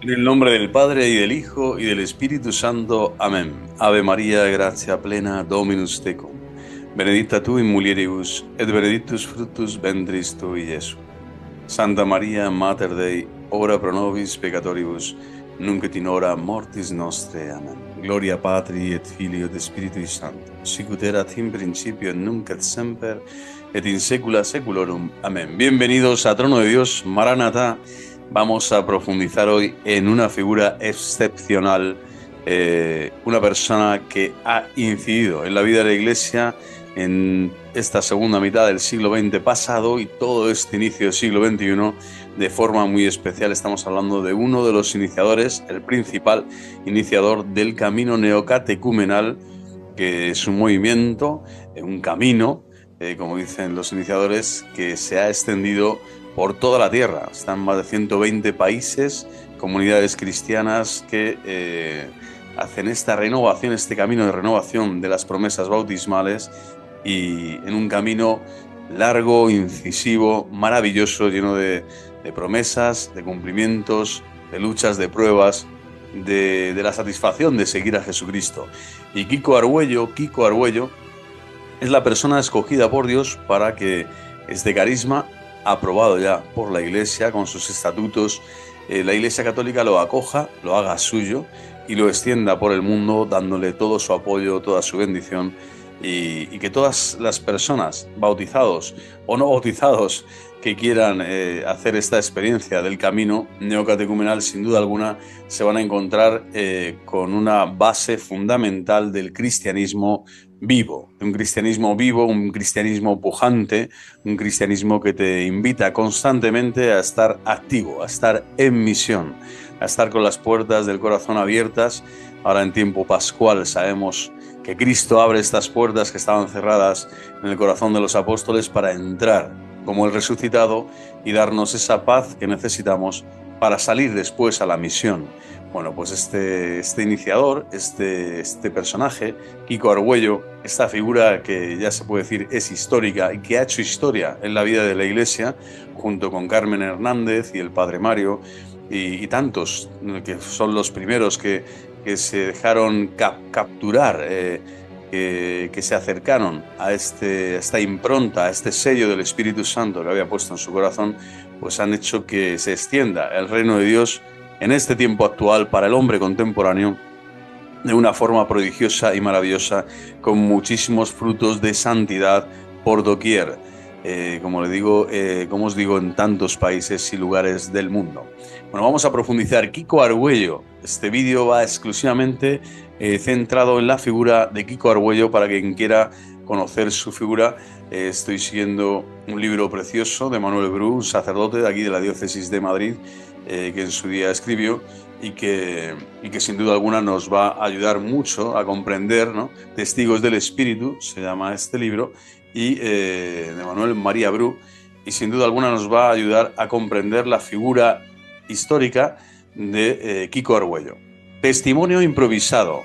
En el nombre del Padre, y del Hijo, y del Espíritu Santo. Amén. Ave María, gracia plena, Dominus tecum. Benedicta tu in mulieribus, et benedictus fructus ventris tui, Iesus. Santa María, Mater Dei, ora pro nobis peccatoribus, nunc et in hora mortis nostre. Amén. Gloria Patri, et Filio, et Spiritui Sancto, sicut erat in principio, et nunc et semper, et in saecula saeculorum. Amén. Bienvenidos a Trono de Dios, Maranatá. Vamos a profundizar hoy en una figura excepcional, una persona que ha incidido en la vida de la Iglesia en esta segunda mitad del siglo XX pasado y todo este inicio del siglo XXI de forma muy especial. Estamos hablando de uno de los iniciadores, el principal iniciador del camino neocatecumenal, que es un movimiento, un camino, como dicen los iniciadores, que se ha extendido por toda la tierra. Están más de 120 países, comunidades cristianas que hacen esta renovación, este camino de renovación de las promesas bautismales, y en un camino largo, incisivo, maravilloso, lleno de promesas, de cumplimientos, de luchas, de pruebas, de la satisfacción de seguir a Jesucristo. Y Kiko Argüello es la persona escogida por Dios para que este carisma, aprobado ya por la Iglesia con sus estatutos, la Iglesia Católica lo acoja, lo haga suyo y lo extienda por el mundo, dándole todo su apoyo, toda su bendición, y que todas las personas, bautizados o no bautizados, que quieran hacer esta experiencia del camino neocatecumenal, sin duda alguna se van a encontrar con una base fundamental del cristianismo vivo, un cristianismo pujante, un cristianismo que te invita constantemente a estar activo, a estar en misión, a estar con las puertas del corazón abiertas. Ahora en tiempo pascual sabemos que Cristo abre estas puertas que estaban cerradas en el corazón de los apóstoles para entrar como el resucitado y darnos esa paz que necesitamos para salir después a la misión. Bueno, pues este iniciador, este personaje, Kiko Argüello, esta figura que ya se puede decir es histórica y que ha hecho historia en la vida de la Iglesia, junto con Carmen Hernández y el Padre Mario y tantos que son los primeros que se dejaron capturar, que se acercaron a esta impronta, a este sello del Espíritu Santo que había puesto en su corazón, pues han hecho que se extienda el reino de Dios en este tiempo actual para el hombre contemporáneo de una forma prodigiosa y maravillosa, con muchísimos frutos de santidad por doquier, como os digo, en tantos países y lugares del mundo. Bueno, vamos a profundizar. Kiko Argüello. Este vídeo va exclusivamente centrado en la figura de Kiko Argüello. Para quien quiera conocer su figura, estoy siguiendo un libro precioso de Manuel Bru, un sacerdote de aquí de la diócesis de Madrid, que en su día escribió y que sin duda alguna nos va a ayudar mucho a comprender, ¿no? Testigos del Espíritu, se llama este libro, y de Manuel María Bru, y sin duda alguna nos va a ayudar a comprender la figura histórica de Kiko Argüello. Testimonio improvisado.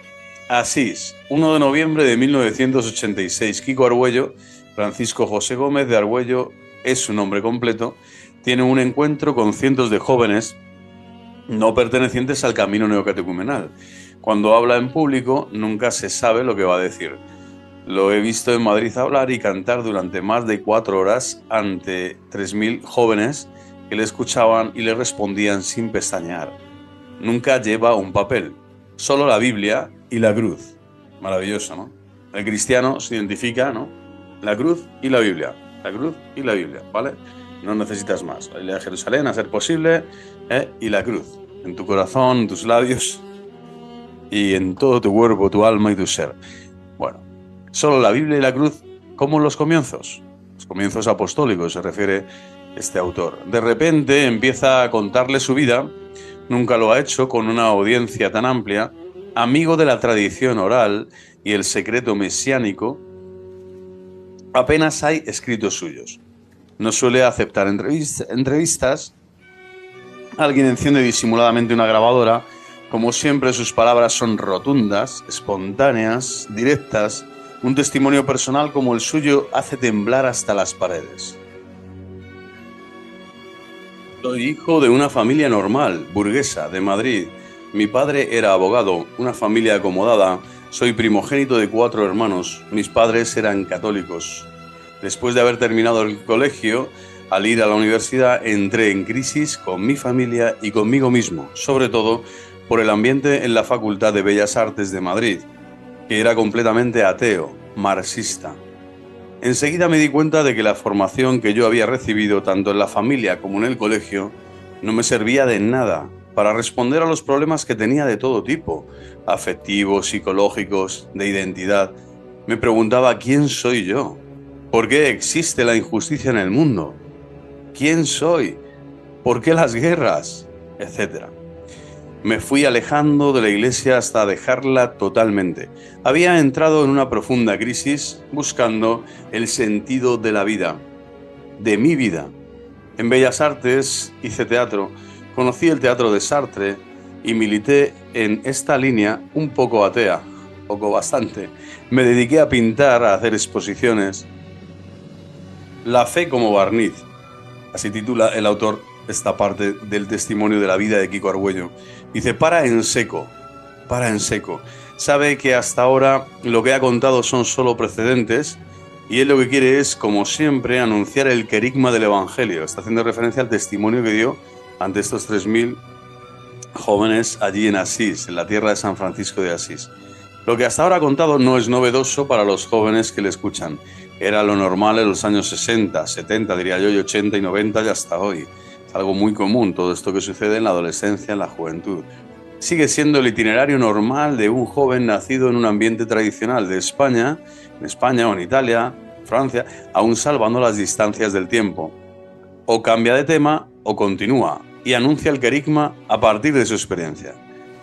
Asís, 1 de noviembre de 1986. Kiko Argüello, Francisco José Gómez de Argüello es su nombre completo, tiene un encuentro con cientos de jóvenes no pertenecientes al camino neocatecumenal. Cuando habla en público nunca se sabe lo que va a decir. Lo he visto en Madrid hablar y cantar durante más de 4 horas ante 3.000 jóvenes que le escuchaban y le respondían sin pestañear. Nunca lleva un papel, solo la Biblia y la cruz. Maravilloso, ¿no? El cristiano se identifica, ¿no? La cruz y la Biblia. La cruz y la Biblia, ¿vale? No necesitas más. La Biblia de Jerusalén, a ser posible, y la cruz. En tu corazón, en tus labios y en todo tu cuerpo, tu alma y tu ser. Bueno, solo la Biblia y la cruz, como en los comienzos apostólicos, se refiere este autor. De repente empieza a contarle su vida. Nunca lo ha hecho con una audiencia tan amplia, amigo de la tradición oral y el secreto mesiánico. Apenas hay escritos suyos. No suele aceptar entrevistas. Alguien enciende disimuladamente una grabadora. Como siempre, sus palabras son rotundas, espontáneas, directas. Un testimonio personal como el suyo hace temblar hasta las paredes. Soy hijo de una familia normal, burguesa, de Madrid. Mi padre era abogado, una familia acomodada. Soy primogénito de 4 hermanos. Mis padres eran católicos. Después de haber terminado el colegio, al ir a la universidad, entré en crisis con mi familia y conmigo mismo, sobre todo por el ambiente en la Facultad de Bellas Artes de Madrid, que era completamente ateo, marxista. Enseguida me di cuenta de que la formación que yo había recibido, tanto en la familia como en el colegio, no me servía de nada para responder a los problemas que tenía de todo tipo, afectivos, psicológicos, de identidad. Me preguntaba quién soy yo, por qué existe la injusticia en el mundo, quién soy, por qué las guerras, etcétera. Me fui alejando de la iglesia hasta dejarla totalmente. Había entrado en una profunda crisis buscando el sentido de la vida, de mi vida. En Bellas Artes hice teatro, conocí el teatro de Sartre y milité en esta línea un poco atea, poco bastante. Me dediqué a pintar, a hacer exposiciones. La fe como barniz, así titula el autor esta parte del testimonio de la vida de Kiko Argüello. Dice, para en seco, para en seco. Sabe que hasta ahora lo que ha contado son solo precedentes y él lo que quiere es, como siempre, anunciar el querigma del Evangelio. Está haciendo referencia al testimonio que dio ante estos 3000 jóvenes allí en Asís, en la tierra de San Francisco de Asís. Lo que hasta ahora ha contado no es novedoso para los jóvenes que le escuchan. Era lo normal en los años 60, 70, diría yo, y 80 y 90 y hasta hoy. Es algo muy común todo esto que sucede en la adolescencia, en la juventud. Sigue siendo el itinerario normal de un joven nacido en un ambiente tradicional de España, en España o en Italia, Francia, aún salvando las distancias del tiempo. O cambia de tema o continúa y anuncia el querigma a partir de su experiencia.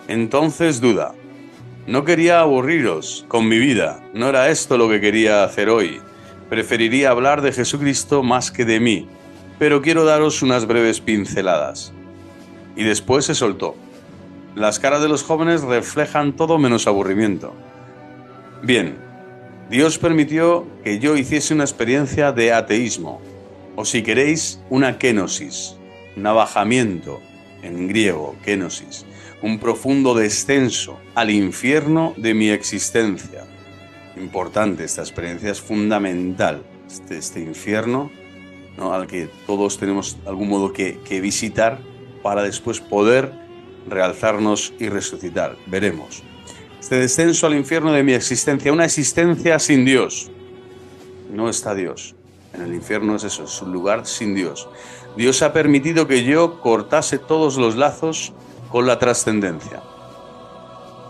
Entonces duda. No quería aburriros con mi vida, no era esto lo que quería hacer hoy. Preferiría hablar de Jesucristo más que de mí, pero quiero daros unas breves pinceladas. Y después se soltó. Las caras de los jóvenes reflejan todo menos aburrimiento. Bien, Dios permitió que yo hiciese una experiencia de ateísmo, o si queréis, una kenosis, un abajamiento, en griego, kenosis, un profundo descenso al infierno de mi existencia. Importante, esta experiencia es fundamental, este infierno, ¿no?, al que todos tenemos de algún modo que visitar para después poder realzarnos y resucitar. Veremos. Este descenso al infierno de mi existencia, una existencia sin Dios. No está Dios. En el infierno es eso, es un lugar sin Dios. Dios ha permitido que yo cortase todos los lazos con la trascendencia.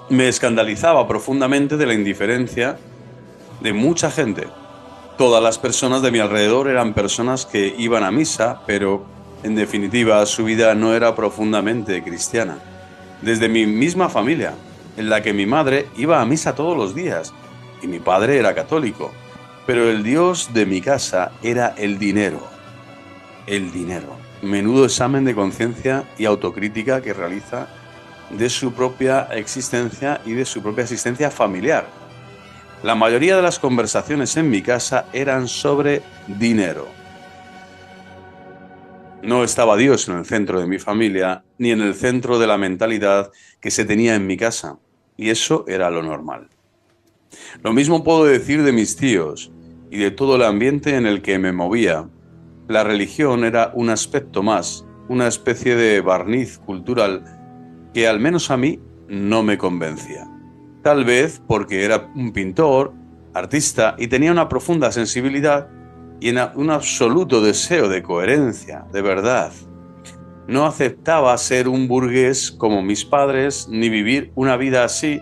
Me escandalizaba profundamente de la indiferencia de mucha gente. Todas las personas de mi alrededor eran personas que iban a misa, pero en definitiva su vida no era profundamente cristiana. Desde mi misma familia, en la que mi madre iba a misa todos los días y mi padre era católico, pero el Dios de mi casa era el dinero. El dinero. Menudo examen de conciencia y autocrítica que realiza de su propia existencia y de su propia existencia familiar. La mayoría de las conversaciones en mi casa eran sobre dinero. No estaba Dios en el centro de mi familia, ni en el centro de la mentalidad que se tenía en mi casa, y eso era lo normal. Lo mismo puedo decir de mis tíos y de todo el ambiente en el que me movía. La religión era un aspecto más, una especie de barniz cultural que al menos a mí no me convencía. Tal vez porque era un pintor, artista y tenía una profunda sensibilidad y un absoluto deseo de coherencia, de verdad. No aceptaba ser un burgués como mis padres ni vivir una vida así,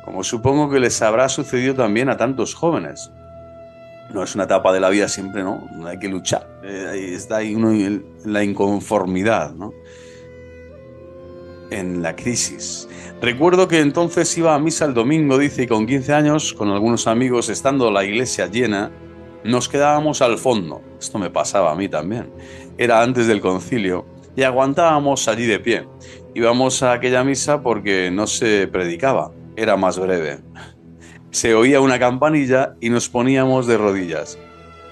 como supongo que les habrá sucedido también a tantos jóvenes. No es una etapa de la vida siempre, ¿no? Hay que luchar. Está ahí uno en la inconformidad, ¿no? En la crisis. Recuerdo que entonces iba a misa el domingo, dice, y con 15 años, con algunos amigos, estando la iglesia llena, nos quedábamos al fondo. Esto me pasaba a mí también. Era antes del concilio y aguantábamos allí de pie. Íbamos a aquella misa porque no se predicaba, era más breve. Se oía una campanilla y nos poníamos de rodillas.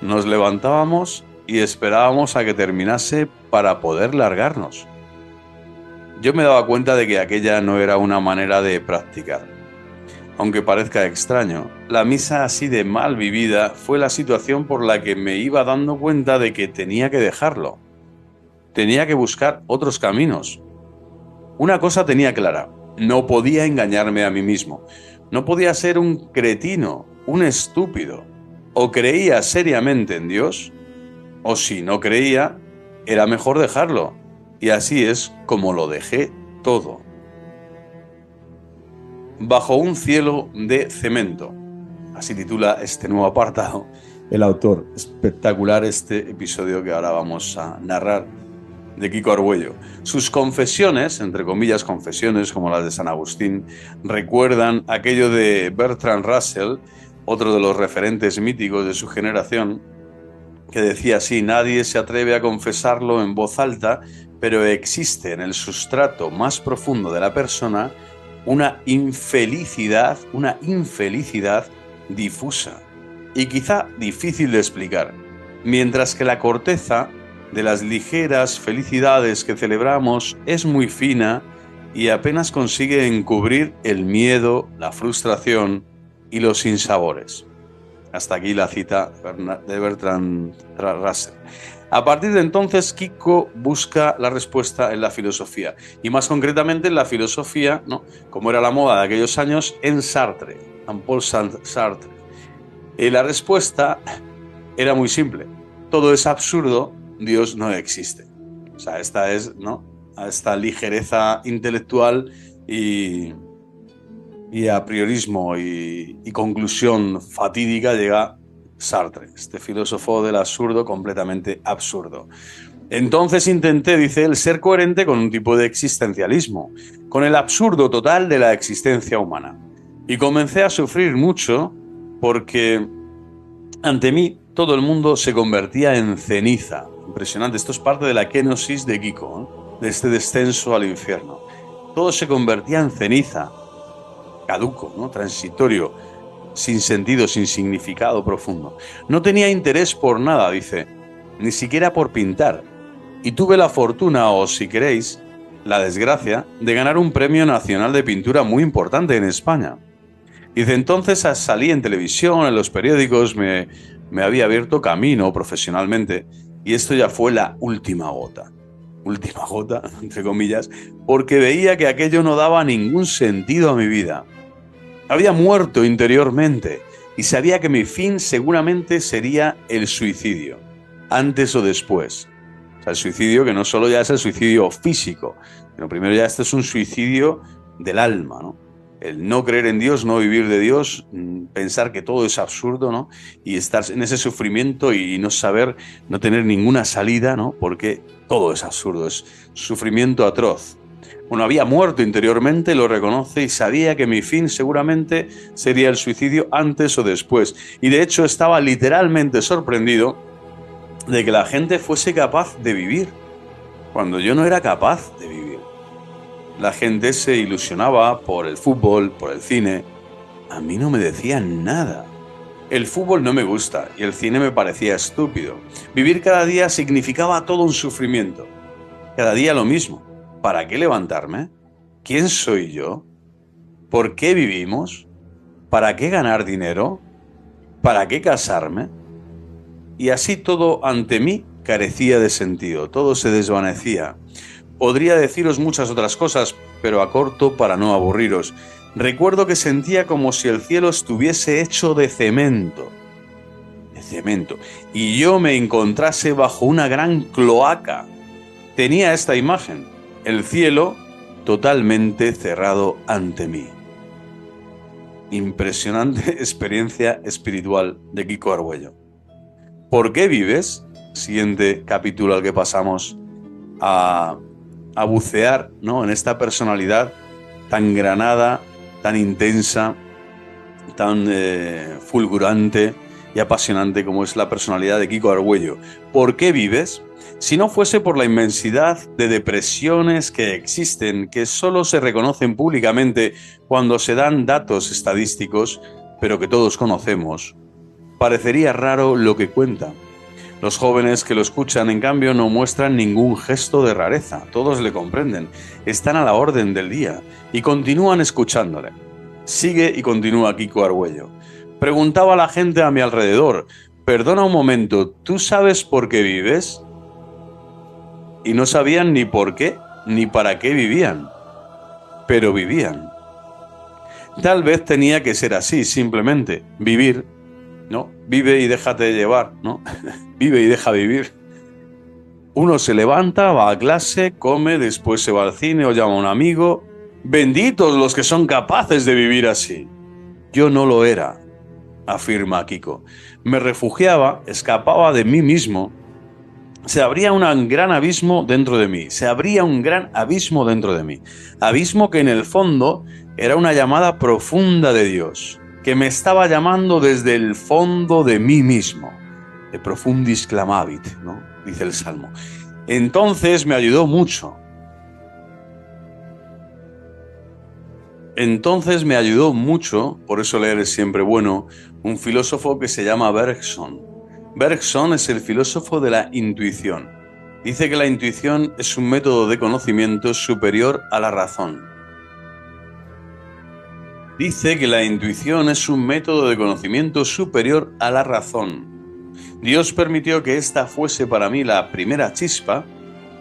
Nos levantábamos y esperábamos a que terminase para poder largarnos. Yo me daba cuenta de que aquella no era una manera de practicar. Aunque parezca extraño, la misa así de mal vivida fue la situación por la que me iba dando cuenta de que tenía que dejarlo. Tenía que buscar otros caminos. Una cosa tenía clara: no podía engañarme a mí mismo. No podía ser un cretino, un estúpido. O creía seriamente en Dios, o si no creía, era mejor dejarlo. Y así es como lo dejé todo. Bajo un cielo de cemento. Así titula este nuevo apartado el autor. Espectacular este episodio que ahora vamos a narrar de Kiko Argüello. Sus confesiones, entre comillas confesiones como las de San Agustín, recuerdan aquello de Bertrand Russell, otro de los referentes míticos de su generación, que decía así: nadie se atreve a confesarlo en voz alta, pero existe en el sustrato más profundo de la persona una infelicidad difusa y quizá difícil de explicar, mientras que la corteza de las ligeras felicidades que celebramos es muy fina y apenas consigue encubrir el miedo, la frustración y los sinsabores. Hasta aquí la cita de Bertrand Russell. A partir de entonces, Kiko busca la respuesta en la filosofía, y más concretamente en la filosofía, ¿no?, como era la moda de aquellos años, en Sartre, Jean-Paul Sartre. Y la respuesta era muy simple: todo es absurdo, Dios no existe. O sea, esta es, ¿no?, a esta ligereza intelectual y a priorismo y conclusión fatídica llega Sartre, este filósofo del absurdo completamente absurdo. Entonces intenté, dice él, ser coherente con un tipo de existencialismo, con el absurdo total de la existencia humana. Y comencé a sufrir mucho porque ante mí todo el mundo se convertía en ceniza. Impresionante, esto es parte de la kenosis de Kiko, ¿eh?, de este descenso al infierno. Todo se convertía en ceniza, caduco, ¿no?, transitorio, sin sentido, sin significado profundo. No tenía interés por nada, dice, ni siquiera por pintar. Y tuve la fortuna, o si queréis, la desgracia, de ganar un premio nacional de pintura muy importante en España. Dice, entonces salí en televisión, en los periódicos, me había abierto camino profesionalmente, y esto ya fue la última gota, entre comillas, porque veía que aquello no daba ningún sentido a mi vida. Había muerto interiormente y sabía que mi fin seguramente sería el suicidio, antes o después. O sea, el suicidio que no solo ya es el suicidio físico, sino primero ya este es un suicidio del alma, ¿no? El no creer en Dios, no vivir de Dios, pensar que todo es absurdo, ¿no?, y estar en ese sufrimiento y no saber, no tener ninguna salida, ¿no?, porque todo es absurdo, es sufrimiento atroz. Bueno, había muerto interiormente, lo reconoce, y sabía que mi fin seguramente sería el suicidio antes o después. Y de hecho estaba literalmente sorprendido de que la gente fuese capaz de vivir, cuando yo no era capaz de vivir. La gente se ilusionaba por el fútbol, por el cine. A mí no me decían nada. El fútbol no me gusta y el cine me parecía estúpido. Vivir cada día significaba todo un sufrimiento. Cada día lo mismo. ¿Para qué levantarme? ¿Quién soy yo? ¿Por qué vivimos? ¿Para qué ganar dinero? ¿Para qué casarme? Y así todo ante mí carecía de sentido, todo se desvanecía. Podría deciros muchas otras cosas, pero acorto para no aburriros. Recuerdo que sentía como si el cielo estuviese hecho de cemento, y yo me encontrase bajo una gran cloaca. Tenía esta imagen: el cielo totalmente cerrado ante mí. Impresionante experiencia espiritual de Kiko Argüello. ¿Por qué vives? Siguiente capítulo al que pasamos a bucear, ¿no?, en esta personalidad tan granada, tan intensa, tan fulgurante y apasionante como es la personalidad de Kiko Argüello. ¿Por qué vives? Si no fuese por la inmensidad de depresiones que existen, que solo se reconocen públicamente cuando se dan datos estadísticos, pero que todos conocemos, parecería raro lo que cuenta. Los jóvenes que lo escuchan, en cambio, no muestran ningún gesto de rareza. Todos le comprenden, están a la orden del día y continúan escuchándole. Sigue y continúa Kiko Argüello. Preguntaba a la gente a mi alrededor, perdona un momento, ¿tú sabes por qué vives? Y no sabían ni por qué, ni para qué vivían, pero vivían. Tal vez tenía que ser así, simplemente, vivir, ¿no? Vive y déjate llevar, ¿no? Vive y deja vivir. Uno se levanta, va a clase, come, después se va al cine o llama a un amigo. Benditos los que son capaces de vivir así. Yo no lo era, afirma Kiko. Me refugiaba, escapaba de mí mismo. Se abría un gran abismo dentro de mí. Se abría un gran abismo dentro de mí. Abismo que en el fondo era una llamada profunda de Dios, que me estaba llamando desde el fondo de mí mismo. De profundis clamavit, ¿no? Dice el Salmo. Entonces me ayudó mucho. Por eso leer es siempre bueno, un filósofo que se llama Bergson. Bergson es el filósofo de la intuición. Dice que la intuición es un método de conocimiento superior a la razón. Dios permitió que esta fuese para mí la primera chispa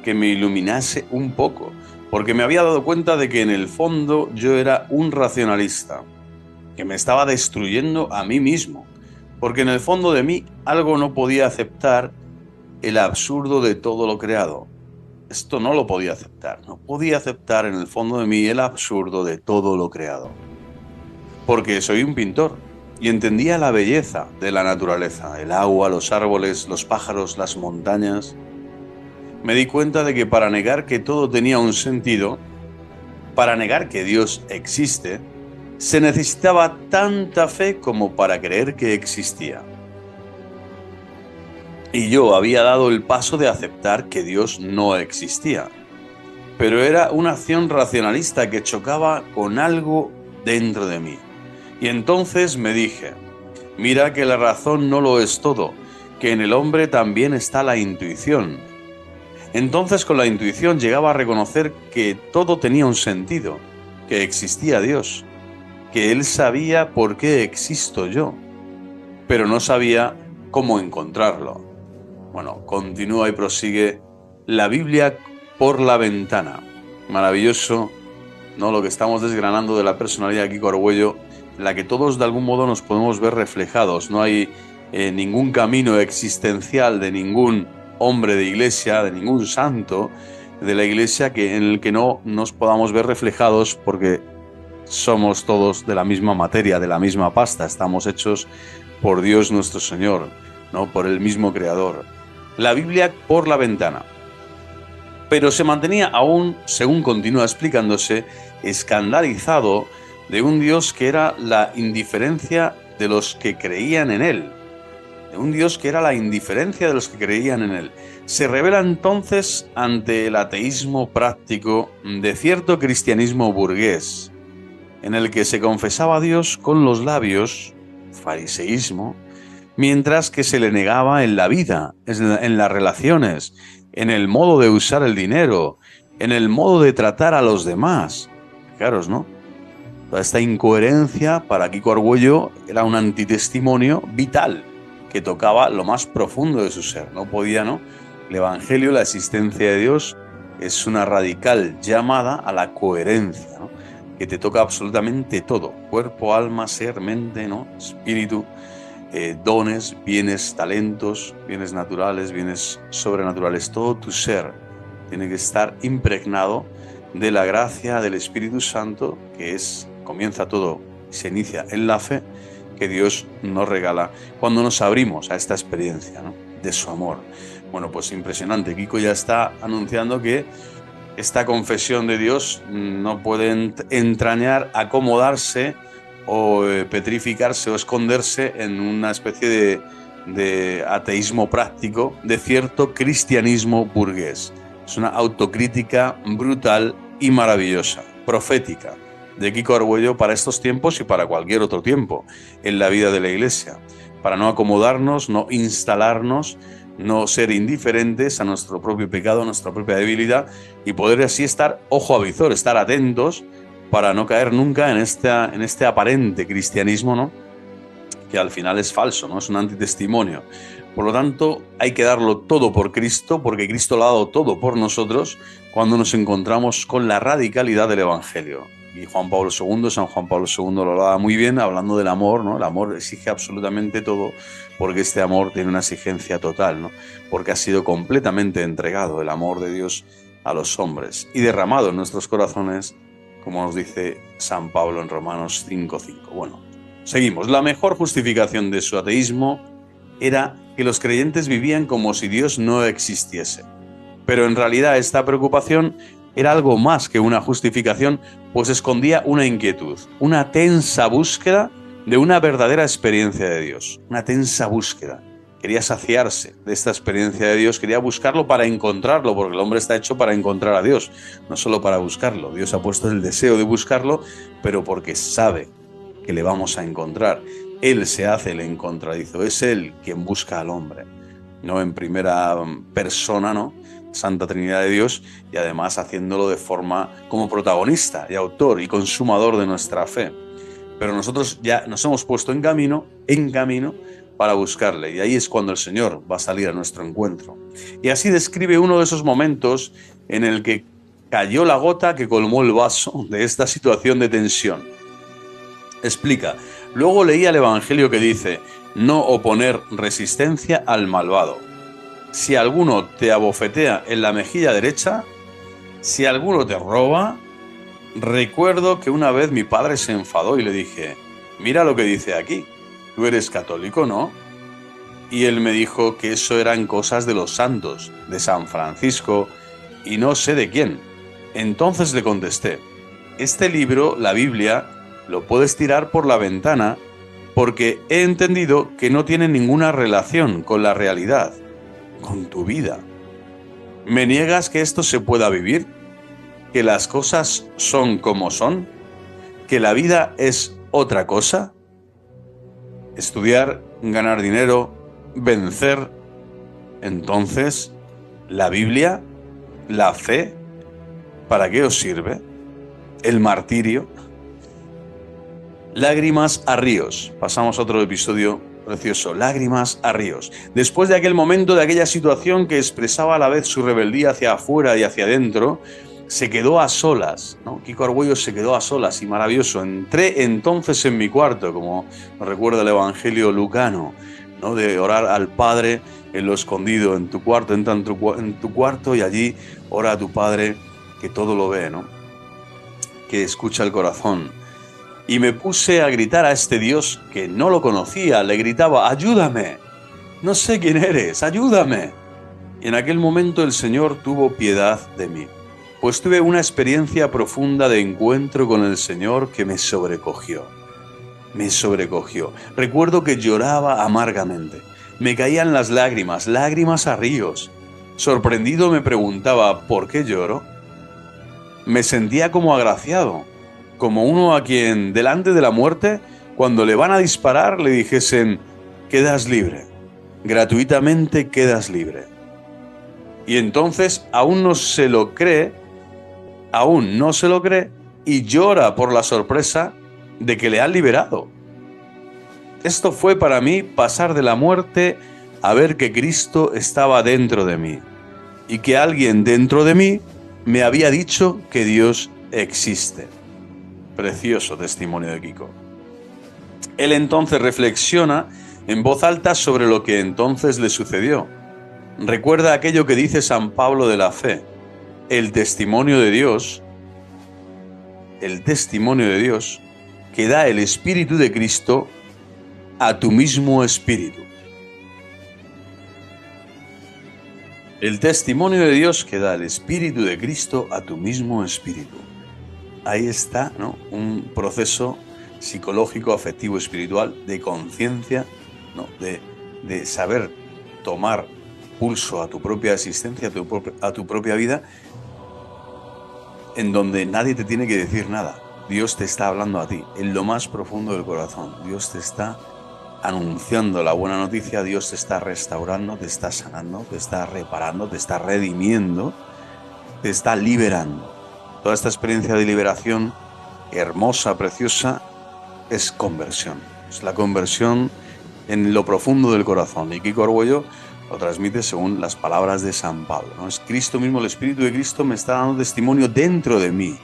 que me iluminase un poco, porque me había dado cuenta de que en el fondo yo era un racionalista, que me estaba destruyendo a mí mismo, porque en el fondo de mí algo no podía aceptar el absurdo de todo lo creado. Esto no lo podía aceptar, no podía aceptar en el fondo de mí el absurdo de todo lo creado. Porque soy un pintor y entendía la belleza de la naturaleza, el agua, los árboles, los pájaros, las montañas. Me di cuenta de que para negar que todo tenía un sentido, para negar que Dios existe, se necesitaba tanta fe como para creer que existía. Y yo había dado el paso de aceptar que Dios no existía. Pero era una acción racionalista que chocaba con algo dentro de mí. Y entonces me dije, mira que la razón no lo es todo, que en el hombre también está la intuición. Entonces con la intuición llegaba a reconocer que todo tenía un sentido, que existía Dios, que Él sabía por qué existo yo, pero no sabía cómo encontrarlo. Bueno, continúa y prosigue la Biblia por la ventana. Maravilloso, ¿no? Lo que estamos desgranando de la personalidad de Kiko Argüello, en la que todos de algún modo nos podemos ver reflejados. No hay ningún camino existencial de ningún hombre de iglesia, de ningún santo de la iglesia en el que no nos podamos ver reflejados, porque somos todos de la misma materia, de la misma pasta. Estamos hechos por Dios nuestro Señor, ¿no? Por el mismo Creador. La Biblia por la ventana. Pero se mantenía aún, según continúa explicándose, escandalizado de un Dios que era la indiferencia de los que creían en Él. De un Dios que era la indiferencia de los que creían en Él. Se revela entonces ante el ateísmo práctico de cierto cristianismo burgués, en el que se confesaba a Dios con los labios, fariseísmo, mientras que se le negaba en la vida, en las relaciones, en el modo de usar el dinero, en el modo de tratar a los demás. Fijaros, ¿no? Toda esta incoherencia para Kiko Argüello era un antitestimonio vital que tocaba lo más profundo de su ser. No podía, ¿no? El Evangelio, la existencia de Dios, es una radical llamada a la coherencia, ¿no? Que te toca absolutamente todo: cuerpo, alma, ser, mente, ¿no? Espíritu, dones, bienes, talentos, bienes naturales, bienes sobrenaturales. Todo tu ser tiene que estar impregnado de la gracia del Espíritu Santo, que comienza todo y se inicia en la fe que Dios nos regala cuando nos abrimos a esta experiencia, ¿no? De su amor. Bueno, pues impresionante. Kiko ya está anunciando que esta confesión de Dios no puede entrañar acomodarse o petrificarse o esconderse en una especie de ateísmo práctico, de cierto cristianismo burgués. Es una autocrítica brutal y maravillosa, profética, de Kiko Argüello para estos tiempos y para cualquier otro tiempo en la vida de la Iglesia, para no acomodarnos, no instalarnos, no ser indiferentes a nuestro propio pecado, a nuestra propia debilidad, y poder así estar ojo a visor, estar atentos para no caer nunca en este aparente cristianismo, ¿no?, que al final es falso, ¿no?, es un antitestimonio. Por lo tanto, hay que darlo todo por Cristo, porque Cristo lo ha dado todo por nosotros cuando nos encontramos con la radicalidad del Evangelio. Y San Juan Pablo II lo daba muy bien hablando del amor, ¿no? El amor exige absolutamente todo, porque este amor tiene una exigencia total, ¿no?, porque ha sido completamente entregado el amor de Dios a los hombres y derramado en nuestros corazones, como nos dice San Pablo en Romanos 5:5. Bueno, seguimos. La mejor justificación de su ateísmo era que los creyentes vivían como si Dios no existiese. Pero en realidad esta preocupación era algo más que una justificación, pues escondía una inquietud, una tensa búsqueda de una verdadera experiencia de Dios, una tensa búsqueda. Quería saciarse de esta experiencia de Dios, quería buscarlo para encontrarlo, porque el hombre está hecho para encontrar a Dios, no solo para buscarlo. Dios ha puesto el deseo de buscarlo, pero porque sabe que le vamos a encontrar. Él se hace el encontradizo, es Él quien busca al hombre, no en primera persona, ¿no?, Santa Trinidad de Dios, y además haciéndolo de forma como protagonista y autor y consumador de nuestra fe. Pero nosotros ya nos hemos puesto en camino para buscarle, y ahí es cuando el Señor va a salir a nuestro encuentro. Y así describe uno de esos momentos en el que cayó la gota que colmó el vaso de esta situación de tensión. Explica: luego leía el Evangelio que dice: no oponer resistencia al malvado. Si alguno te abofetea en la mejilla derecha, si alguno te roba... Recuerdo que una vez mi padre se enfadó y le dije: mira lo que dice aquí, tú eres católico, ¿no? Y él me dijo que eso eran cosas de los santos, de San Francisco y no sé de quién. Entonces le contesté: este libro, la Biblia, lo puedes tirar por la ventana, porque he entendido que no tiene ninguna relación con la realidad, con tu vida. ¿Me niegas que esto se pueda vivir? ¿Que las cosas son como son? ¿Que la vida es otra cosa? Estudiar, ganar dinero, vencer. Entonces, ¿la Biblia, la fe, para qué os sirve? ¿El martirio? Lágrimas a ríos. Pasamos a otro episodio precioso. Lágrimas a ríos. Después de aquel momento, de aquella situación que expresaba a la vez su rebeldía hacia afuera y hacia adentro, se quedó a solas, ¿no? Kiko Argüello se quedó a solas, y maravilloso. Entré entonces en mi cuarto, como nos recuerda el Evangelio lucano, ¿no?, de orar al Padre en lo escondido, en tu cuarto. Entra en tu cuarto y allí ora a tu Padre, que todo lo ve, ¿no?, que escucha el corazón. Y me puse a gritar a este Dios que no lo conocía. Le gritaba: ayúdame, no sé quién eres, ayúdame. Y en aquel momento el Señor tuvo piedad de mí, pues tuve una experiencia profunda de encuentro con el Señor que me sobrecogió. Me sobrecogió. Recuerdo que lloraba amargamente. Me caían las lágrimas, lágrimas a ríos. Sorprendido me preguntaba: ¿por qué lloro? Me sentía como agraciado, como uno a quien, delante de la muerte, cuando le van a disparar, le dijesen: quedas libre, gratuitamente quedas libre. Y entonces aún no se lo cree, y llora por la sorpresa de que le han liberado. Esto fue para mí pasar de la muerte a ver que Cristo estaba dentro de mí, y que alguien dentro de mí me había dicho que Dios existe. Precioso testimonio de Kiko. Él entonces reflexiona en voz alta sobre lo que entonces le sucedió. Recuerda aquello que dice San Pablo de la fe: el testimonio de Dios que da el Espíritu de Cristo a tu mismo espíritu. El testimonio de Dios que da el Espíritu de Cristo a tu mismo espíritu. Ahí está, ¿no?, un proceso psicológico, afectivo, espiritual, de conciencia, ¿no?, de saber tomar pulso a tu propia existencia, a tu propia vida, en donde nadie te tiene que decir nada. Dios te está hablando a ti, en lo más profundo del corazón. Dios te está anunciando la buena noticia, Dios te está restaurando, te está sanando, te está reparando, te está redimiendo, te está liberando. Toda esta experiencia de liberación hermosa, preciosa, es conversión. Es la conversión en lo profundo del corazón. Y Kiko Argüello lo transmite según las palabras de San Pablo, ¿no? Es Cristo mismo, el Espíritu de Cristo me está dando testimonio dentro de mí,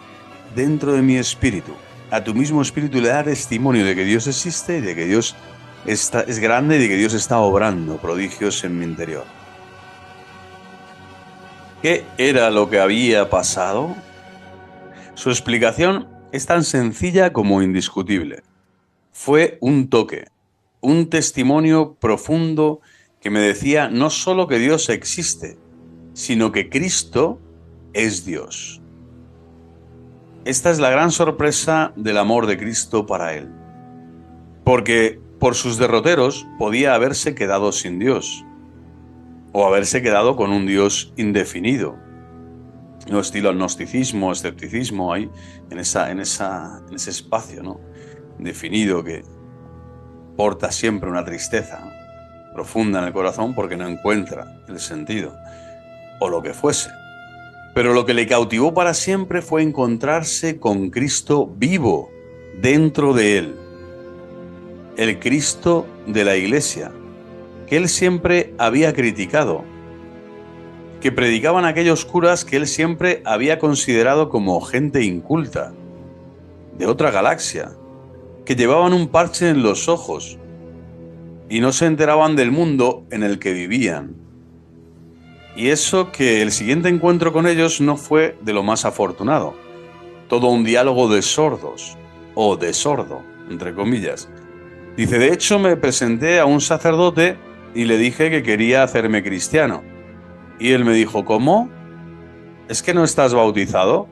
dentro de mi espíritu. A tu mismo espíritu le da testimonio de que Dios existe, de que Dios es grande y de que Dios está obrando prodigios en mi interior. ¿Qué era lo que había pasado? Su explicación es tan sencilla como indiscutible. Fue un toque, un testimonio profundo que me decía no solo que Dios existe, sino que Cristo es Dios. Esta es la gran sorpresa del amor de Cristo para él. Porque por sus derroteros podía haberse quedado sin Dios, o haberse quedado con un Dios indefinido. No estilo gnosticismo, escepticismo ahí, en ese espacio, ¿no? Definido que porta siempre una tristeza, ¿no?, profunda en el corazón porque no encuentra el sentido, o lo que fuese. Pero lo que le cautivó para siempre fue encontrarse con Cristo vivo dentro de él. El Cristo de la Iglesia, que él siempre había criticado, que predicaban aquellos curas que él siempre había considerado como gente inculta, de otra galaxia, que llevaban un parche en los ojos y no se enteraban del mundo en el que vivían. Y eso que el siguiente encuentro con ellos no fue de lo más afortunado. Todo un diálogo de sordos, o de sordo, entre comillas. Dice, de hecho me presenté a un sacerdote y le dije que quería hacerme cristiano. Y él me dijo, ¿cómo? ¿Es que no estás bautizado?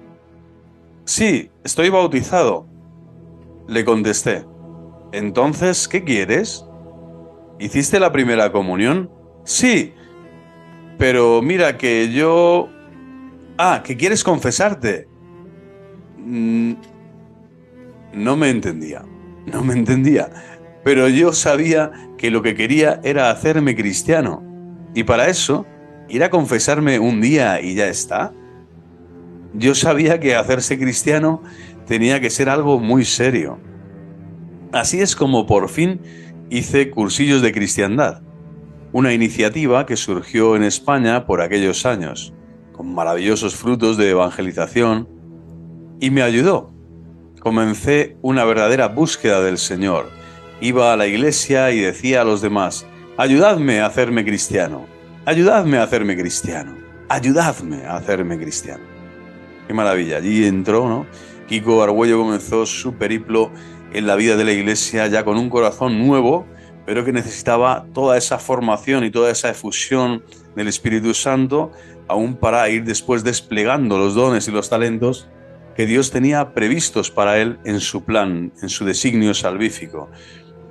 Sí, estoy bautizado. Le contesté, entonces, ¿qué quieres? ¿Hiciste la primera comunión? Sí, pero mira que yo... Ah, ¿que quieres confesarte? No me entendía, pero yo sabía que lo que quería era hacerme cristiano, y para eso, ir a confesarme un día y ya está. Yo sabía que hacerse cristiano tenía que ser algo muy serio. Así es como por fin hice cursillos de cristiandad, una iniciativa que surgió en España por aquellos años, con maravillosos frutos de evangelización, y me ayudó. Comencé una verdadera búsqueda del Señor. Iba a la iglesia y decía a los demás, ayudadme a hacerme cristiano, ayudadme a hacerme cristiano, ayudadme a hacerme cristiano. Qué maravilla, allí entró, ¿no? Kiko Argüello comenzó su periplo en la vida de la iglesia ya con un corazón nuevo, pero que necesitaba toda esa formación y toda esa efusión del Espíritu Santo, aún para ir después desplegando los dones y los talentos que Dios tenía previstos para él en su plan, en su designio salvífico,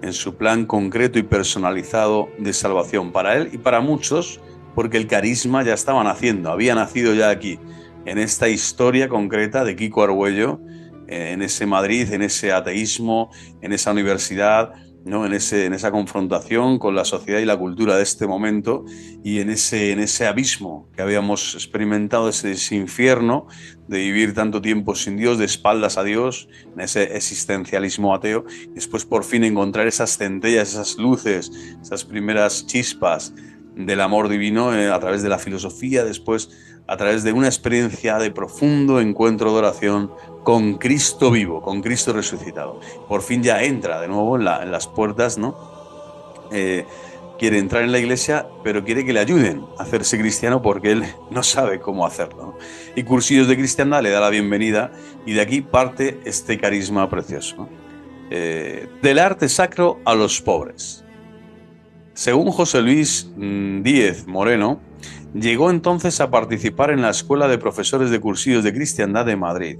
en su plan concreto y personalizado de salvación para él y para muchos, porque el carisma ya estaba naciendo, había nacido ya aquí, en esta historia concreta de Kiko Argüello, en ese Madrid, en ese ateísmo, en esa universidad, ¿no?, en esa confrontación con la sociedad y la cultura de este momento, y en ese abismo que habíamos experimentado, ese infierno de vivir tanto tiempo sin Dios, de espaldas a Dios, en ese existencialismo ateo, y después por fin encontrar esas centellas, esas luces, esas primeras chispas del amor divino a través de la filosofía, después a través de una experiencia de profundo encuentro de oración con Cristo vivo, con Cristo resucitado. Por fin ya entra de nuevo en las puertas, ¿no? Quiere entrar en la iglesia, pero quiere que le ayuden a hacerse cristiano porque él no sabe cómo hacerlo, ¿no? Y Cursillos de Cristiandad le da la bienvenida y de aquí parte este carisma precioso, ¿no? Del arte sacro a los pobres. Según José Luis Díez Moreno, llegó entonces a participar en la Escuela de Profesores de Cursillos de Cristiandad de Madrid.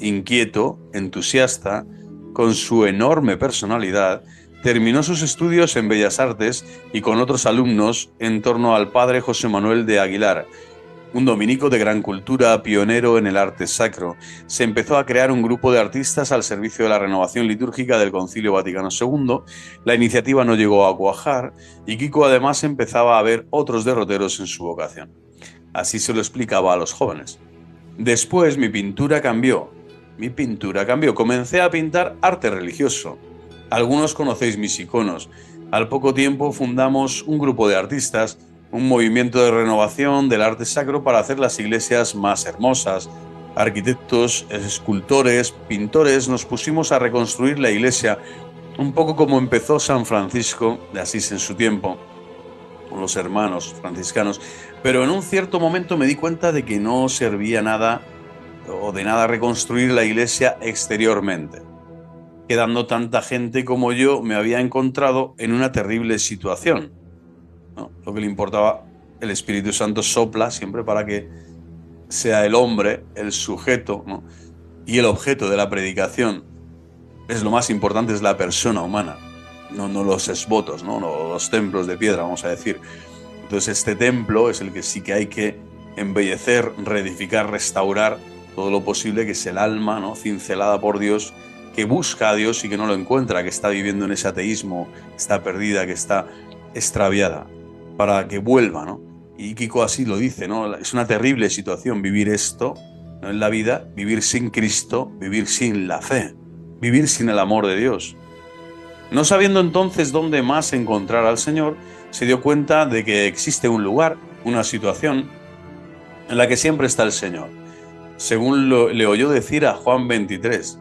Inquieto, entusiasta, con su enorme personalidad, terminó sus estudios en Bellas Artes y con otros alumnos en torno al padre José Manuel de Aguilar, un dominico de gran cultura, pionero en el arte sacro. Se empezó a crear un grupo de artistas al servicio de la renovación litúrgica del Concilio Vaticano II. La iniciativa no llegó a cuajar y Kiko además empezaba a ver otros derroteros en su vocación. Así se lo explicaba a los jóvenes. Después mi pintura cambió. Comencé a pintar arte religioso. Algunos conocéis mis iconos. Al poco tiempo fundamos un grupo de artistas, un movimiento de renovación del arte sacro para hacer las iglesias más hermosas. Arquitectos, escultores, pintores, nos pusimos a reconstruir la iglesia, un poco como empezó San Francisco de Asís en su tiempo, con los hermanos franciscanos. Pero en un cierto momento me di cuenta de que no servía nada o de nada reconstruir la iglesia exteriormente. Quedando tanta gente como yo, me había encontrado en una terrible situación, ¿no? Lo que le importaba, el Espíritu Santo sopla siempre para que sea el hombre, el sujeto, ¿no? Y el objeto de la predicación. Es lo más importante, es la persona humana, no los esbotos, no los templos de piedra, vamos a decir. Entonces este templo es el que sí que hay que embellecer, reedificar, restaurar todo lo posible, que es el alma, ¿no? Cincelada por Dios, que busca a Dios y que no lo encuentra, que está viviendo en ese ateísmo, que está perdida, que está extraviada, para que vuelva, ¿no? Y Kiko así lo dice, ¿no? Es una terrible situación vivir esto, ¿no? En la vida, vivir sin Cristo, vivir sin la fe, vivir sin el amor de Dios. No sabiendo entonces dónde más encontrar al Señor, se dio cuenta de que existe un lugar, una situación en la que siempre está el Señor. Según le oyó decir a Juan 23,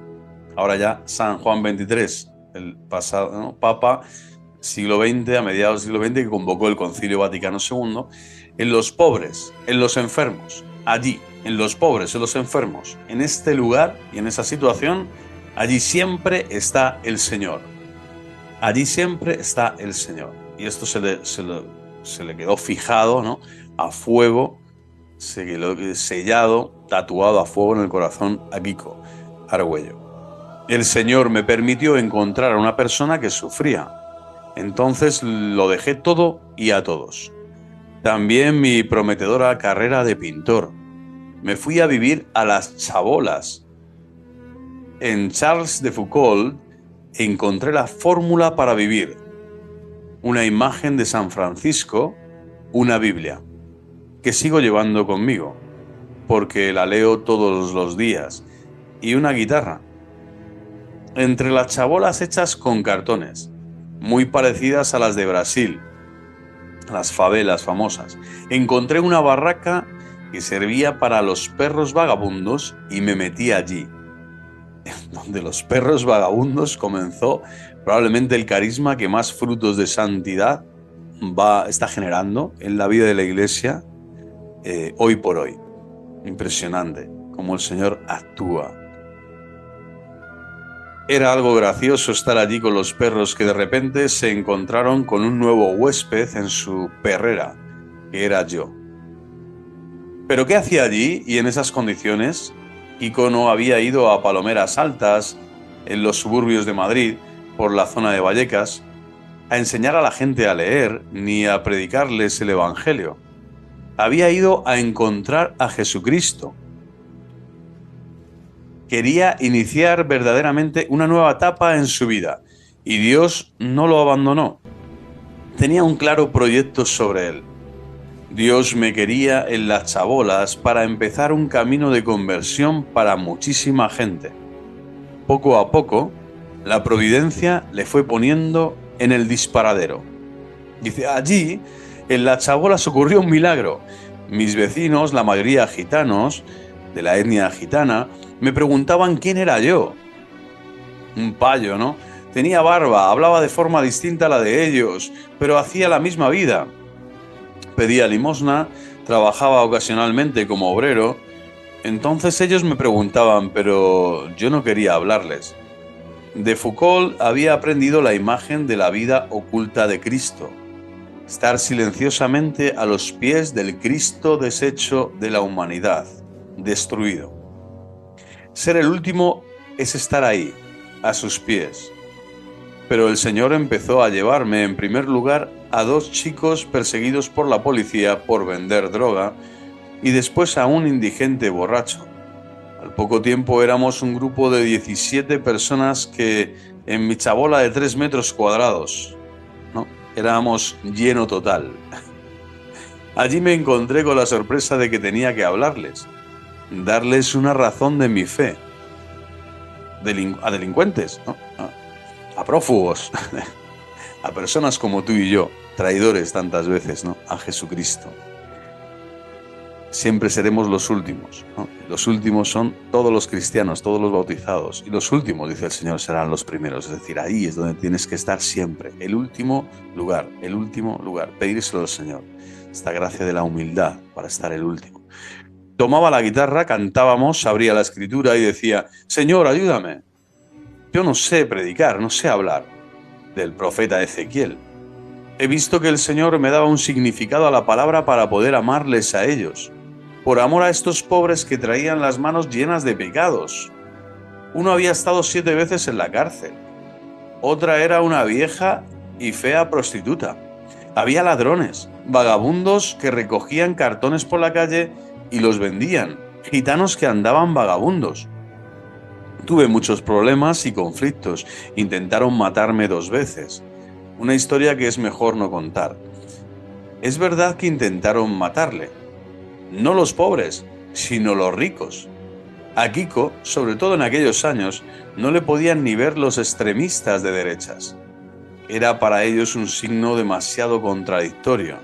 ahora ya San Juan 23, el pasado, ¿no? Papa siglo XX, a mediados del siglo XX, que convocó el Concilio Vaticano II, en los pobres, en los enfermos, allí, en los pobres, en los enfermos, en este lugar y en esa situación, allí siempre está el Señor. Allí siempre está el Señor. Y esto se le quedó fijado, ¿no? A fuego, se quedó sellado, tatuado a fuego en el corazón a Kiko Argüello. El Señor me permitió encontrar a una persona que sufría. Entonces lo dejé todo y a todos. También mi prometedora carrera de pintor. Me fui a vivir a las chabolas. En Charles de Foucault encontré la fórmula para vivir. Una imagen de San Francisco, una Biblia, que sigo llevando conmigo, porque la leo todos los días, y una guitarra. Entre las chabolas hechas con cartones, muy parecidas a las de Brasil, las favelas famosas, encontré una barraca que servía para los perros vagabundos y me metí allí. Donde los perros vagabundos comenzó probablemente el carisma que más frutos de santidad está generando en la vida de la Iglesia hoy por hoy. Impresionante cómo el Señor actúa. Era algo gracioso estar allí con los perros que de repente se encontraron con un nuevo huésped en su perrera, que era yo. ¿Pero qué hacía allí y en esas condiciones? Kiko no había ido a Palomeras Altas, en los suburbios de Madrid, por la zona de Vallecas, a enseñar a la gente a leer ni a predicarles el Evangelio. Había ido a encontrar a Jesucristo. Quería iniciar verdaderamente una nueva etapa en su vida y Dios no lo abandonó. Tenía un claro proyecto sobre él. Dios me quería en las chabolas para empezar un camino de conversión para muchísima gente. Poco a poco, la providencia le fue poniendo en el disparadero. Dice, allí, en las chabolas ocurrió un milagro. Mis vecinos, la mayoría gitanos, de la etnia gitana, me preguntaban quién era yo. Un payo, ¿no? Tenía barba, hablaba de forma distinta a la de ellos, pero hacía la misma vida. Pedía limosna, trabajaba ocasionalmente como obrero. Entonces ellos me preguntaban, pero yo no quería hablarles. De Foucault había aprendido la imagen de la vida oculta de Cristo. Estar silenciosamente a los pies del Cristo deshecho de la humanidad, destruido. Ser el último es estar ahí, a sus pies. Pero el Señor empezó a llevarme en primer lugar a dos chicos perseguidos por la policía por vender droga, y después a un indigente borracho. Al poco tiempo éramos un grupo de 17 personas que en mi chabola de 3 metros cuadrados, ¿no? Éramos lleno total. Allí me encontré con la sorpresa de que tenía que hablarles, darles una razón de mi fe. A delincuentes, ¿no? A prófugos, a personas como tú y yo, traidores tantas veces, ¿no? A Jesucristo. Siempre seremos los últimos, ¿no? Los últimos son todos los cristianos, todos los bautizados. Y los últimos, dice el Señor, serán los primeros. Es decir, ahí es donde tienes que estar siempre. El último lugar, pedírselo al Señor. Esta gracia de la humildad para estar el último. Tomaba la guitarra, cantábamos, abría la escritura y decía: Señor, ayúdame. Yo no sé predicar, no sé hablar. Del profeta Ezequiel. He visto que el Señor me daba un significado a la palabra para poder amarles a ellos. Por amor a estos pobres que traían las manos llenas de pecados. Uno había estado 7 veces en la cárcel. Otra era una vieja y fea prostituta. Había ladrones, vagabundos que recogían cartones por la calle y los vendían, gitanos que andaban vagabundos. Tuve muchos problemas y conflictos. Intentaron matarme 2 veces. Una historia que es mejor no contar. Es verdad que intentaron matarle. No los pobres, sino los ricos. A Kiko, sobre todo en aquellos años, no le podían ni ver los extremistas de derechas. Era para ellos un signo demasiado contradictorio.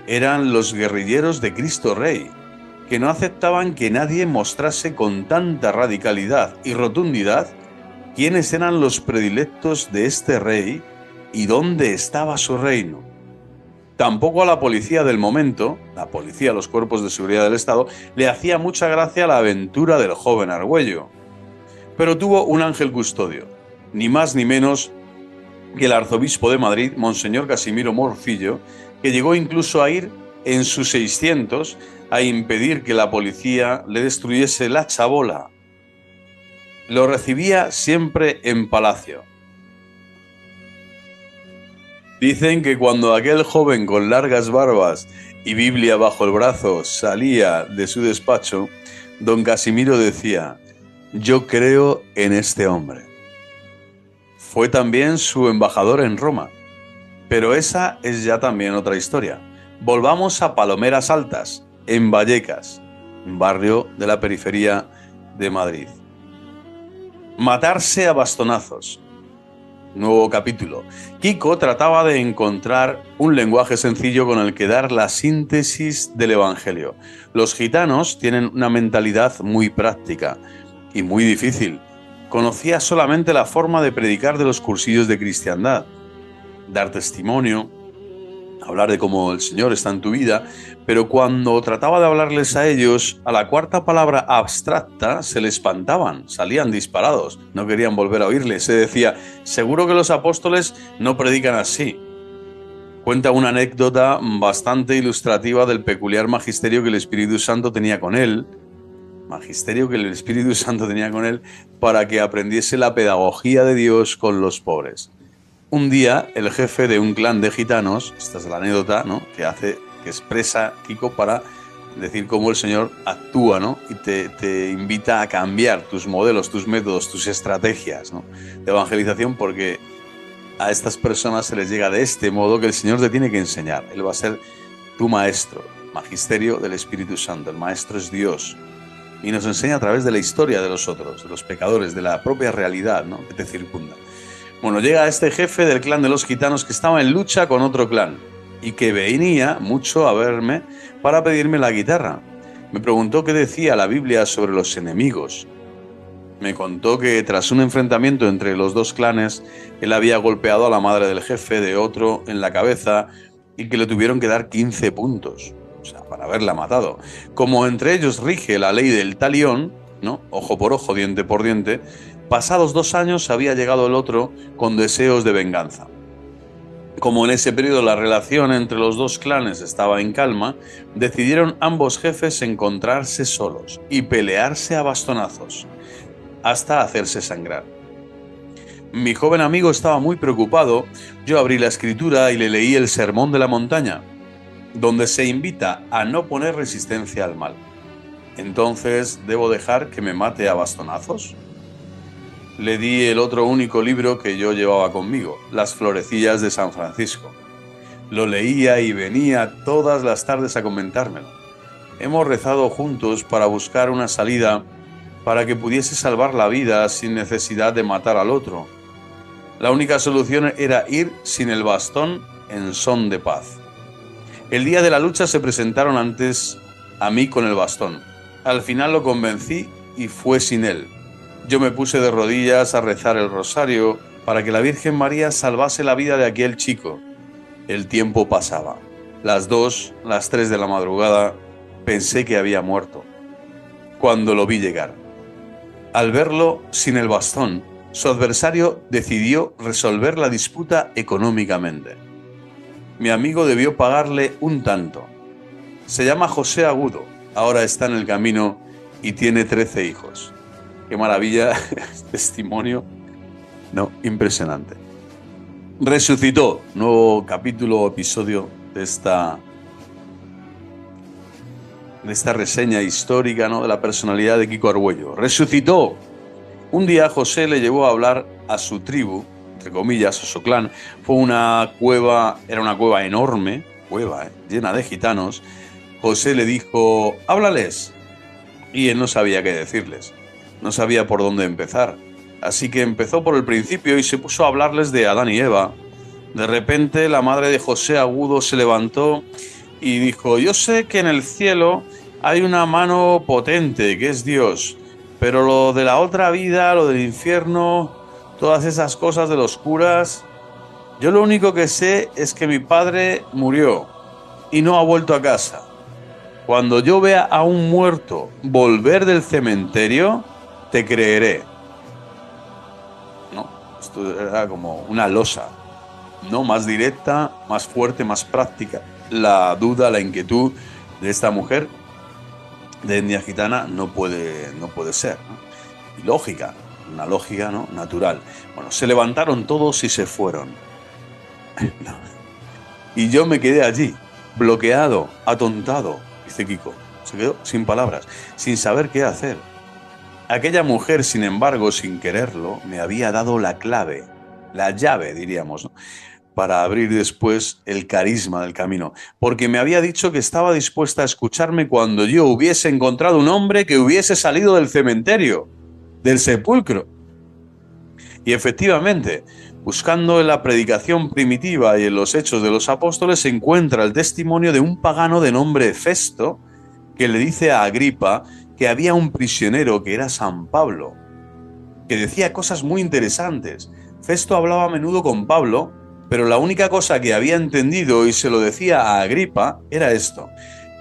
Eran los guerrilleros de Cristo Rey, que no aceptaban que nadie mostrase con tanta radicalidad y rotundidad quiénes eran los predilectos de este rey y dónde estaba su reino. Tampoco a la policía del momento, la policía, los cuerpos de seguridad del Estado, le hacía mucha gracia la aventura del joven Argüello. Pero tuvo un ángel custodio, ni más ni menos que el arzobispo de Madrid, Monseñor Casimiro Morcillo, que llegó incluso a ir en sus 600 a impedir que la policía le destruyese la chabola. Lo recibía siempre en palacio. Dicen que cuando aquel joven con largas barbas y Biblia bajo el brazo salía de su despacho, don Casimiro decía: yo creo en este hombre. Fue también su embajador en Roma, pero esa es ya también otra historia. Volvamos a Palomeras Altas, en Vallecas, un barrio de la periferia de Madrid. Matarse a bastonazos. Nuevo capítulo. Kiko trataba de encontrar un lenguaje sencillo con el que dar la síntesis del Evangelio. Los gitanos tienen una mentalidad muy práctica y muy difícil. Conocía solamente la forma de predicar de los cursillos de cristiandad, dar testimonio, hablar de cómo el Señor está en tu vida, pero cuando trataba de hablarles a ellos, a la cuarta palabra abstracta se le espantaban, salían disparados, no querían volver a oírle. Se decía: seguro que los apóstoles no predican así. Cuenta una anécdota bastante ilustrativa del peculiar magisterio que el Espíritu Santo tenía con él, para que aprendiese la pedagogía de Dios con los pobres. Un día, el jefe de un clan de gitanos, esta es la anécdota, ¿no?, que expresa Kiko para decir cómo el Señor actúa, ¿no?, y te invita a cambiar tus modelos, tus métodos, tus estrategias, ¿no?, de evangelización, porque a estas personas se les llega de este modo que el Señor te tiene que enseñar. Él va a ser tu maestro, magisterio del Espíritu Santo. El maestro es Dios y nos enseña a través de la historia de los otros, de los pecadores, de la propia realidad, ¿no?, que te circunda. Bueno, llega este jefe del clan de los gitanos que estaba en lucha con otro clan y que venía mucho a verme para pedirme la guitarra. Me preguntó qué decía la Biblia sobre los enemigos. Me contó que tras un enfrentamiento entre los dos clanes, él había golpeado a la madre del jefe de otro en la cabeza y que le tuvieron que dar 15 puntos, o sea, para haberla matado. Como entre ellos rige la ley del talión, ¿no?, ojo por ojo, diente por diente, pasados 2 años había llegado el otro con deseos de venganza. Como en ese periodo la relación entre los dos clanes estaba en calma, decidieron ambos jefes encontrarse solos y pelearse a bastonazos, hasta hacerse sangrar. Mi joven amigo estaba muy preocupado. Yo abrí la escritura y le leí el Sermón de la Montaña. donde se invita a no poner resistencia al mal. ¿Entonces debo dejar que me mate a bastonazos? Le di el otro único libro que yo llevaba conmigo, Las florecillas de San Francisco. Lo leía y venía todas las tardes a comentármelo. Hemos rezado juntos para buscar una salida para que pudiese salvar la vida sin necesidad de matar al otro. La única solución era ir sin el bastón en son de paz. El día de la lucha se presentaron antes a mí con el bastón. Al final lo convencí y fue sin él. Yo me puse de rodillas a rezar el rosario para que la Virgen María salvase la vida de aquel chico. El tiempo pasaba. Las 2, las 3 de la madrugada, pensé que había muerto. Cuando lo vi llegar. Al verlo sin el bastón, su adversario decidió resolver la disputa económicamente. Mi amigo debió pagarle un tanto. Se llama José Agudo, ahora está en el camino y tiene 13 hijos. Qué maravilla, testimonio, no, impresionante. Resucitó, nuevo capítulo o episodio de esta reseña histórica, ¿no?, de la personalidad de Kiko Argüello. Resucitó. Un día José le llevó a hablar a su tribu, entre comillas, a su clan. Fue una cueva, era una cueva enorme, llena de gitanos. José le dijo, háblales. Y él no sabía qué decirles. No sabía por dónde empezar. Así que empezó por el principio y se puso a hablarles de Adán y Eva. De repente la madre de José Agudo se levantó y dijo, yo sé que en el cielo hay una mano potente que es Dios, pero lo de la otra vida, lo del infierno, todas esas cosas de los curas, yo lo único que sé es que mi padre murió y no ha vuelto a casa. Cuando yo vea a un muerto volver del cementerio, te creeré. No, esto era como una losa, no, más directa, más fuerte, más práctica. La duda, la inquietud de esta mujer de etnia gitana no puede ser, ¿no? Y lógica, una lógica, ¿no?, natural. Bueno, se levantaron todos y se fueron. No. Y yo me quedé allí, bloqueado, atontado, dice Kiko. Se quedó sin palabras, sin saber qué hacer. Aquella mujer, sin embargo, sin quererlo, me había dado la clave, la llave, diríamos, ¿no?, para abrir después el carisma del camino, porque me había dicho que estaba dispuesta a escucharme cuando yo hubiese encontrado un hombre que hubiese salido del cementerio, del sepulcro. Y efectivamente, buscando en la predicación primitiva y en los hechos de los apóstoles, se encuentra el testimonio de un pagano de nombre Festo, que le dice a Agripa que había un prisionero que era San Pablo, que decía cosas muy interesantes. Festo hablaba a menudo con Pablo, pero la única cosa que había entendido y se lo decía a Agripa era esto.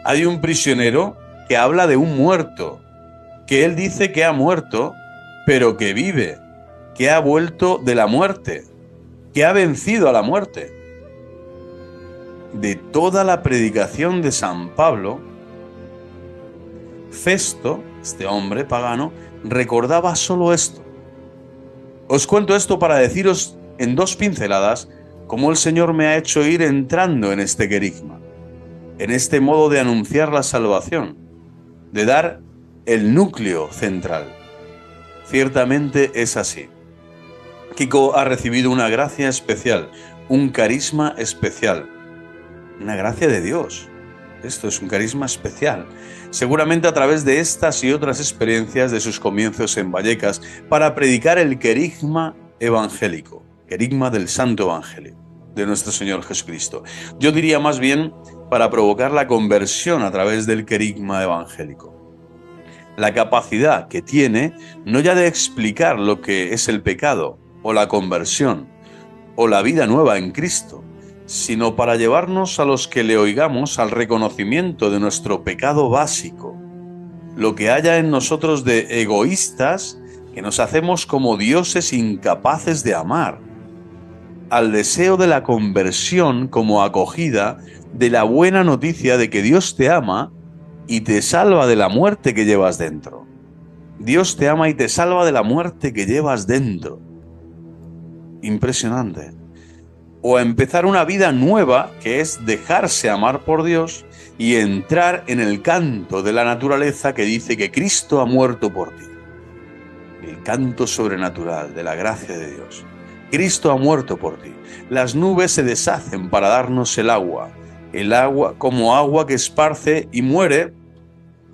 Hay un prisionero que habla de un muerto, que él dice que ha muerto, pero que vive, que ha vuelto de la muerte, que ha vencido a la muerte. De toda la predicación de San Pablo, Festo, este hombre pagano, recordaba solo esto. Os cuento esto para deciros en 2 pinceladas cómo el Señor me ha hecho ir entrando en este querigma, en este modo de anunciar la salvación, de dar el núcleo central. Ciertamente es así. Kiko ha recibido una gracia especial, un carisma especial, una gracia de Dios. Esto es un carisma especial, seguramente a través de estas y otras experiencias de sus comienzos en Vallecas, para predicar el querigma evangélico, querigma del Santo Evangelio de nuestro Señor Jesucristo. Yo diría más bien para provocar la conversión a través del querigma evangélico. La capacidad que tiene no ya de explicar lo que es el pecado o la conversión o la vida nueva en Cristo, sino para llevarnos a los que le oigamos al reconocimiento de nuestro pecado básico, lo que haya en nosotros de egoístas que nos hacemos como dioses incapaces de amar, al deseo de la conversión como acogida de la buena noticia de que Dios te ama y te salva de la muerte que llevas dentro. Dios te ama y te salva de la muerte que llevas dentro. Impresionante. o a empezar una vida nueva, que es dejarse amar por Dios y entrar en el canto de la naturaleza que dice que Cristo ha muerto por ti. El canto sobrenatural de la gracia de Dios. Cristo ha muerto por ti. Las nubes se deshacen para darnos el agua como agua que esparce y muere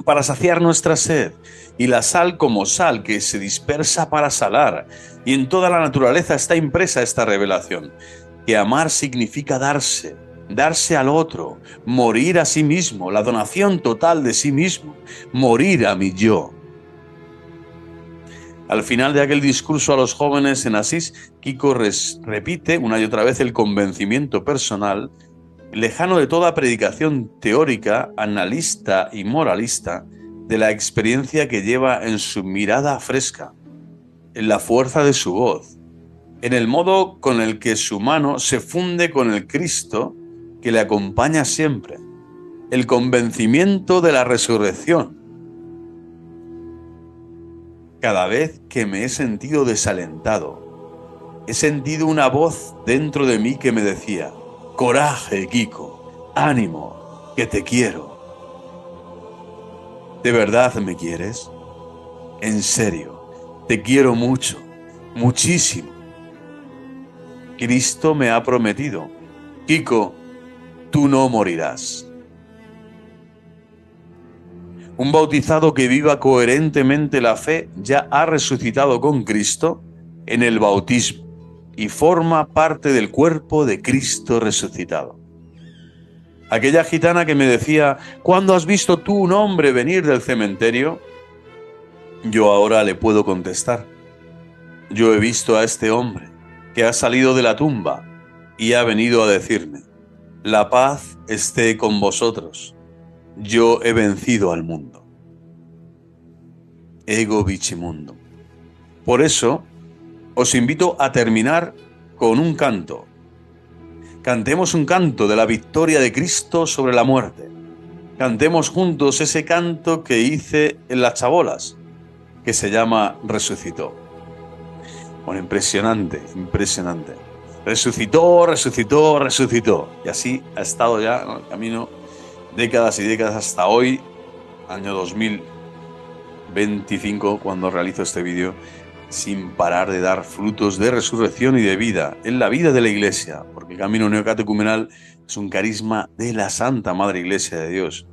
para saciar nuestra sed, y la sal como sal que se dispersa para salar. Y en toda la naturaleza está impresa esta revelación, que amar significa darse al otro, morir a sí mismo, la donación total de sí mismo, morir a mi yo. Al final de aquel discurso a los jóvenes en Asís, Kiko repite una y otra vez el convencimiento personal, lejano de toda predicación teórica, analista y moralista, de la experiencia que lleva en su mirada fresca, en la fuerza de su voz, en el modo con el que su mano se funde con el Cristo que le acompaña siempre, el convencimiento de la resurrección. Cada vez que me he sentido desalentado, he sentido una voz dentro de mí que me decía: coraje, Kiko, ánimo, que te quiero. ¿De verdad me quieres? En serio, te quiero mucho, muchísimo. Cristo me ha prometido: Kiko, tú no morirás. Un bautizado que viva coherentemente la fe ya ha resucitado con Cristo en el bautismo y forma parte del cuerpo de Cristo resucitado. Aquella gitana que me decía: ¿cuándo has visto tú un hombre venir del cementerio? Yo ahora le puedo contestar: yo he visto a este hombre que ha salido de la tumba y ha venido a decirme: la paz esté con vosotros. Yo he vencido al mundo. Ego vici mundo. Por eso, os invito a terminar con un canto. Cantemos un canto de la victoria de Cristo sobre la muerte. Cantemos juntos ese canto que hice en las chabolas, que se llama Resucitó. Bueno, impresionante, impresionante. Resucitó, resucitó, resucitó. Y así ha estado ya en el camino décadas y décadas hasta hoy, año 2025, cuando realizo este vídeo, sin parar de dar frutos de resurrección y de vida en la vida de la Iglesia, porque el camino neocatecumenal es un carisma de la Santa Madre Iglesia de Dios,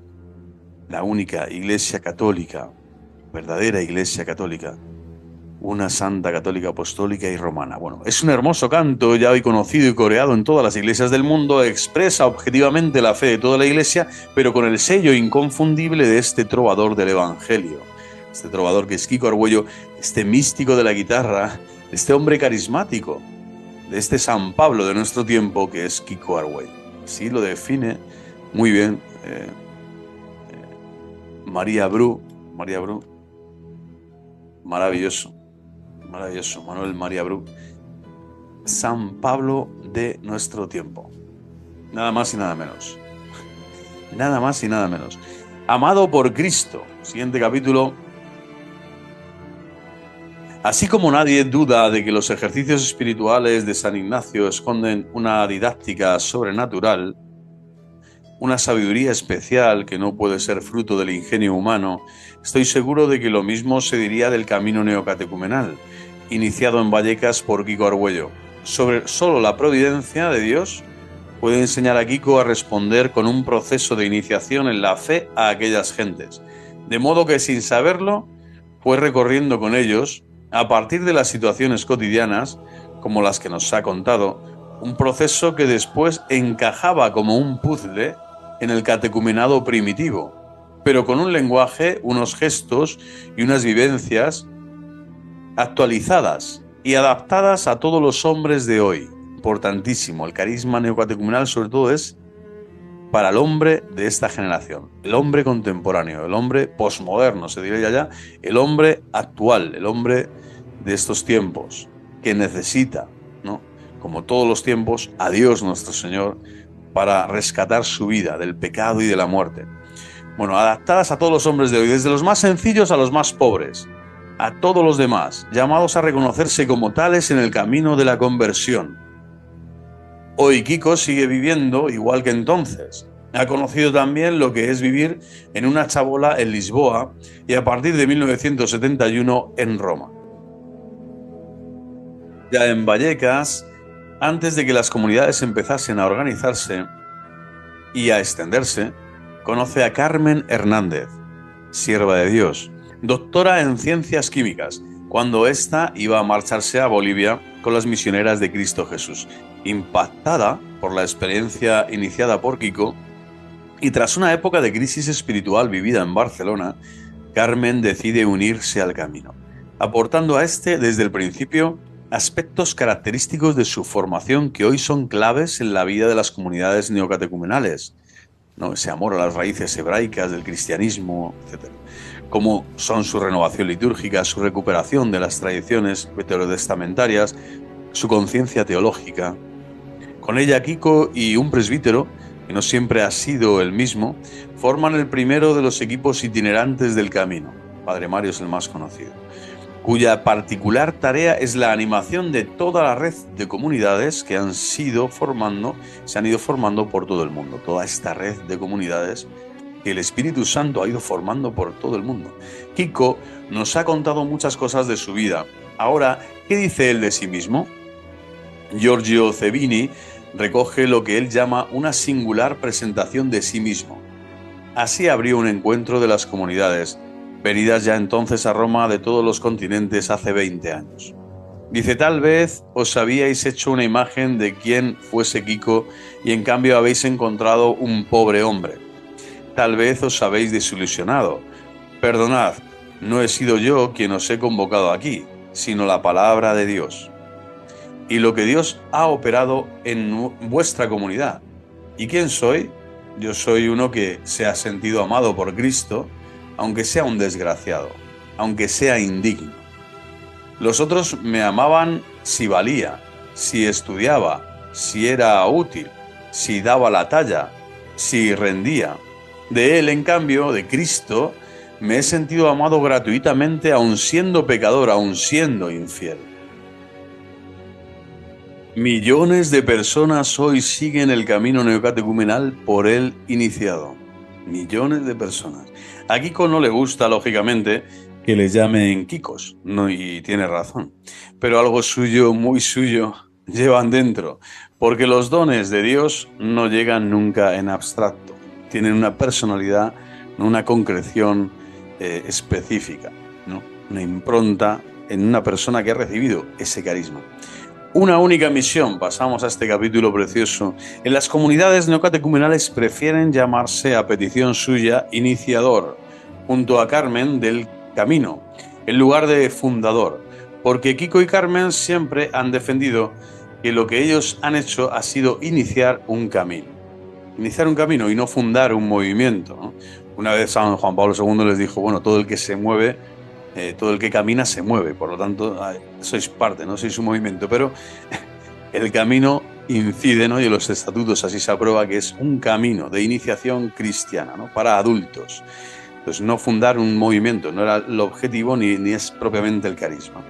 la única Iglesia católica, verdadera Iglesia católica, una Santa Católica Apostólica y Romana. Bueno, es un hermoso canto, ya hoy conocido y coreado en todas las iglesias del mundo, expresa objetivamente la fe de toda la Iglesia, pero con el sello inconfundible de este trovador del Evangelio, este trovador que es Kiko Argüello, este místico de la guitarra, este hombre carismático, de este San Pablo de nuestro tiempo que es Kiko Argüello. Así lo define muy bien María Bru, maravilloso. Maravilloso, Manuel María Bru, San Pablo de nuestro tiempo. Nada más y nada menos. Nada más y nada menos. Amado por Cristo. Siguiente capítulo. Así como nadie duda de que los ejercicios espirituales de San Ignacio esconden una didáctica sobrenatural, una sabiduría especial que no puede ser fruto del ingenio humano, estoy seguro de que lo mismo se diría del camino neocatecumenal, iniciado en Vallecas por Kiko Argüello. Solo la providencia de Dios puede enseñar a Kiko a responder con un proceso de iniciación en la fe a aquellas gentes, de modo que sin saberlo fue recorriendo con ellos, a partir de las situaciones cotidianas, como las que nos ha contado, un proceso que después encajaba como un puzzle en el catecumenado primitivo, pero con un lenguaje, unos gestos y unas vivencias actualizadas y adaptadas a todos los hombres de hoy. Importantísimo, el carisma neocatecumenal sobre todo es para el hombre de esta generación, el hombre contemporáneo, el hombre posmoderno, se diría ya, el hombre actual, el hombre de estos tiempos, que necesita, ¿no?, como todos los tiempos, a Dios nuestro Señor para rescatar su vida del pecado y de la muerte. Bueno, adaptadas a todos los hombres de hoy, desde los más sencillos a los más pobres, a todos los demás, llamados a reconocerse como tales en el camino de la conversión. Hoy Kiko sigue viviendo igual que entonces. Ha conocido también lo que es vivir en una chabola en Lisboa y a partir de 1971 en Roma. Ya en Vallecas, antes de que las comunidades empezasen a organizarse y a extenderse, conoce a Carmen Hernández, sierva de Dios, doctora en ciencias químicas, cuando ésta iba a marcharse a Bolivia con las misioneras de Cristo Jesús. Impactada por la experiencia iniciada por Kiko, y tras una época de crisis espiritual vivida en Barcelona, Carmen decide unirse al camino, aportando a este desde el principio aspectos característicos de su formación que hoy son claves en la vida de las comunidades neocatecumenales, ¿no? Ese amor a las raíces hebraicas del cristianismo, etc. Como son su renovación litúrgica, su recuperación de las tradiciones veterotestamentarias, su conciencia teológica. Con ella, Kiko y un presbítero, que no siempre ha sido el mismo, forman el primero de los equipos itinerantes del camino. Padre Mario es el más conocido, cuya particular tarea es la animación de toda la red de comunidades que se han ido formando por todo el mundo. Toda esta red de comunidades que el Espíritu Santo ha ido formando por todo el mundo. Kiko nos ha contado muchas cosas de su vida. Ahora, ¿qué dice él de sí mismo? Giorgio Cebini recoge lo que él llama una singular presentación de sí mismo. Así abrió un encuentro de las comunidades, venidas ya entonces a Roma de todos los continentes hace 20 años. Dice, tal vez os habíais hecho una imagen de quién fuese Kiko y en cambio habéis encontrado un pobre hombre. Tal vez os habéis desilusionado. Perdonad, no he sido yo quien os he convocado aquí, sino la palabra de Dios. Y lo que Dios ha operado en vuestra comunidad. ¿Y quién soy? Yo soy uno que se ha sentido amado por Cristo, aunque sea un desgraciado, aunque sea indigno. Los otros me amaban si valía, si estudiaba, si era útil, si daba la talla, si rendía. De él, en cambio, de Cristo, me he sentido amado gratuitamente, aun siendo pecador, aun siendo infiel. Millones de personas hoy siguen el camino neocatecumenal por él iniciado. Millones de personas. A Kiko no le gusta, lógicamente, que le llamen Kikos, no, y tiene razón. Pero algo suyo, muy suyo, llevan dentro, porque los dones de Dios no llegan nunca en abstracto. Tienen una personalidad, una concreción específica, ¿no? Una impronta en una persona que ha recibido ese carisma. Una única misión, pasamos a este capítulo precioso. En las comunidades neocatecumenales prefieren llamarse a petición suya iniciador, junto a Carmen del Camino, en lugar de fundador, porque Kiko y Carmen siempre han defendido que lo que ellos han hecho ha sido iniciar un camino. Iniciar un camino y no fundar un movimiento, ¿no? Una vez San Juan Pablo II les dijo, bueno, todo el que se mueve, todo el que camina se mueve, por lo tanto sois parte, no sois un movimiento, pero el camino incide, ¿no? Y en los estatutos así se aprueba que es un camino de iniciación cristiana, ¿no? Para adultos. Entonces no fundar un movimiento no era el objetivo ni es propiamente el carisma.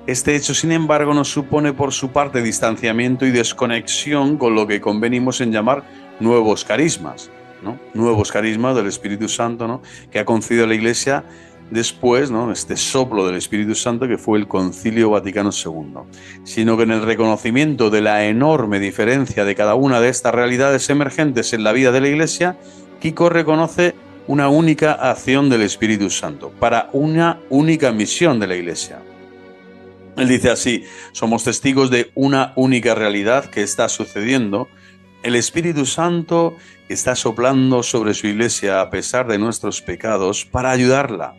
Este hecho, sin embargo, nos supone por su parte distanciamiento y desconexión con lo que convenimos en llamar nuevos carismas, ¿no? Nuevos carismas del Espíritu Santo, ¿no? Que ha concedido la Iglesia después, ¿no? Este soplo del Espíritu Santo que fue el Concilio Vaticano II, sino que en el reconocimiento de la enorme diferencia de cada una de estas realidades emergentes en la vida de la Iglesia, Kiko reconoce una única acción del Espíritu Santo para una única misión de la Iglesia. Él dice así, somos testigos de una única realidad que está sucediendo. El Espíritu Santo está soplando sobre su Iglesia a pesar de nuestros pecados para ayudarla.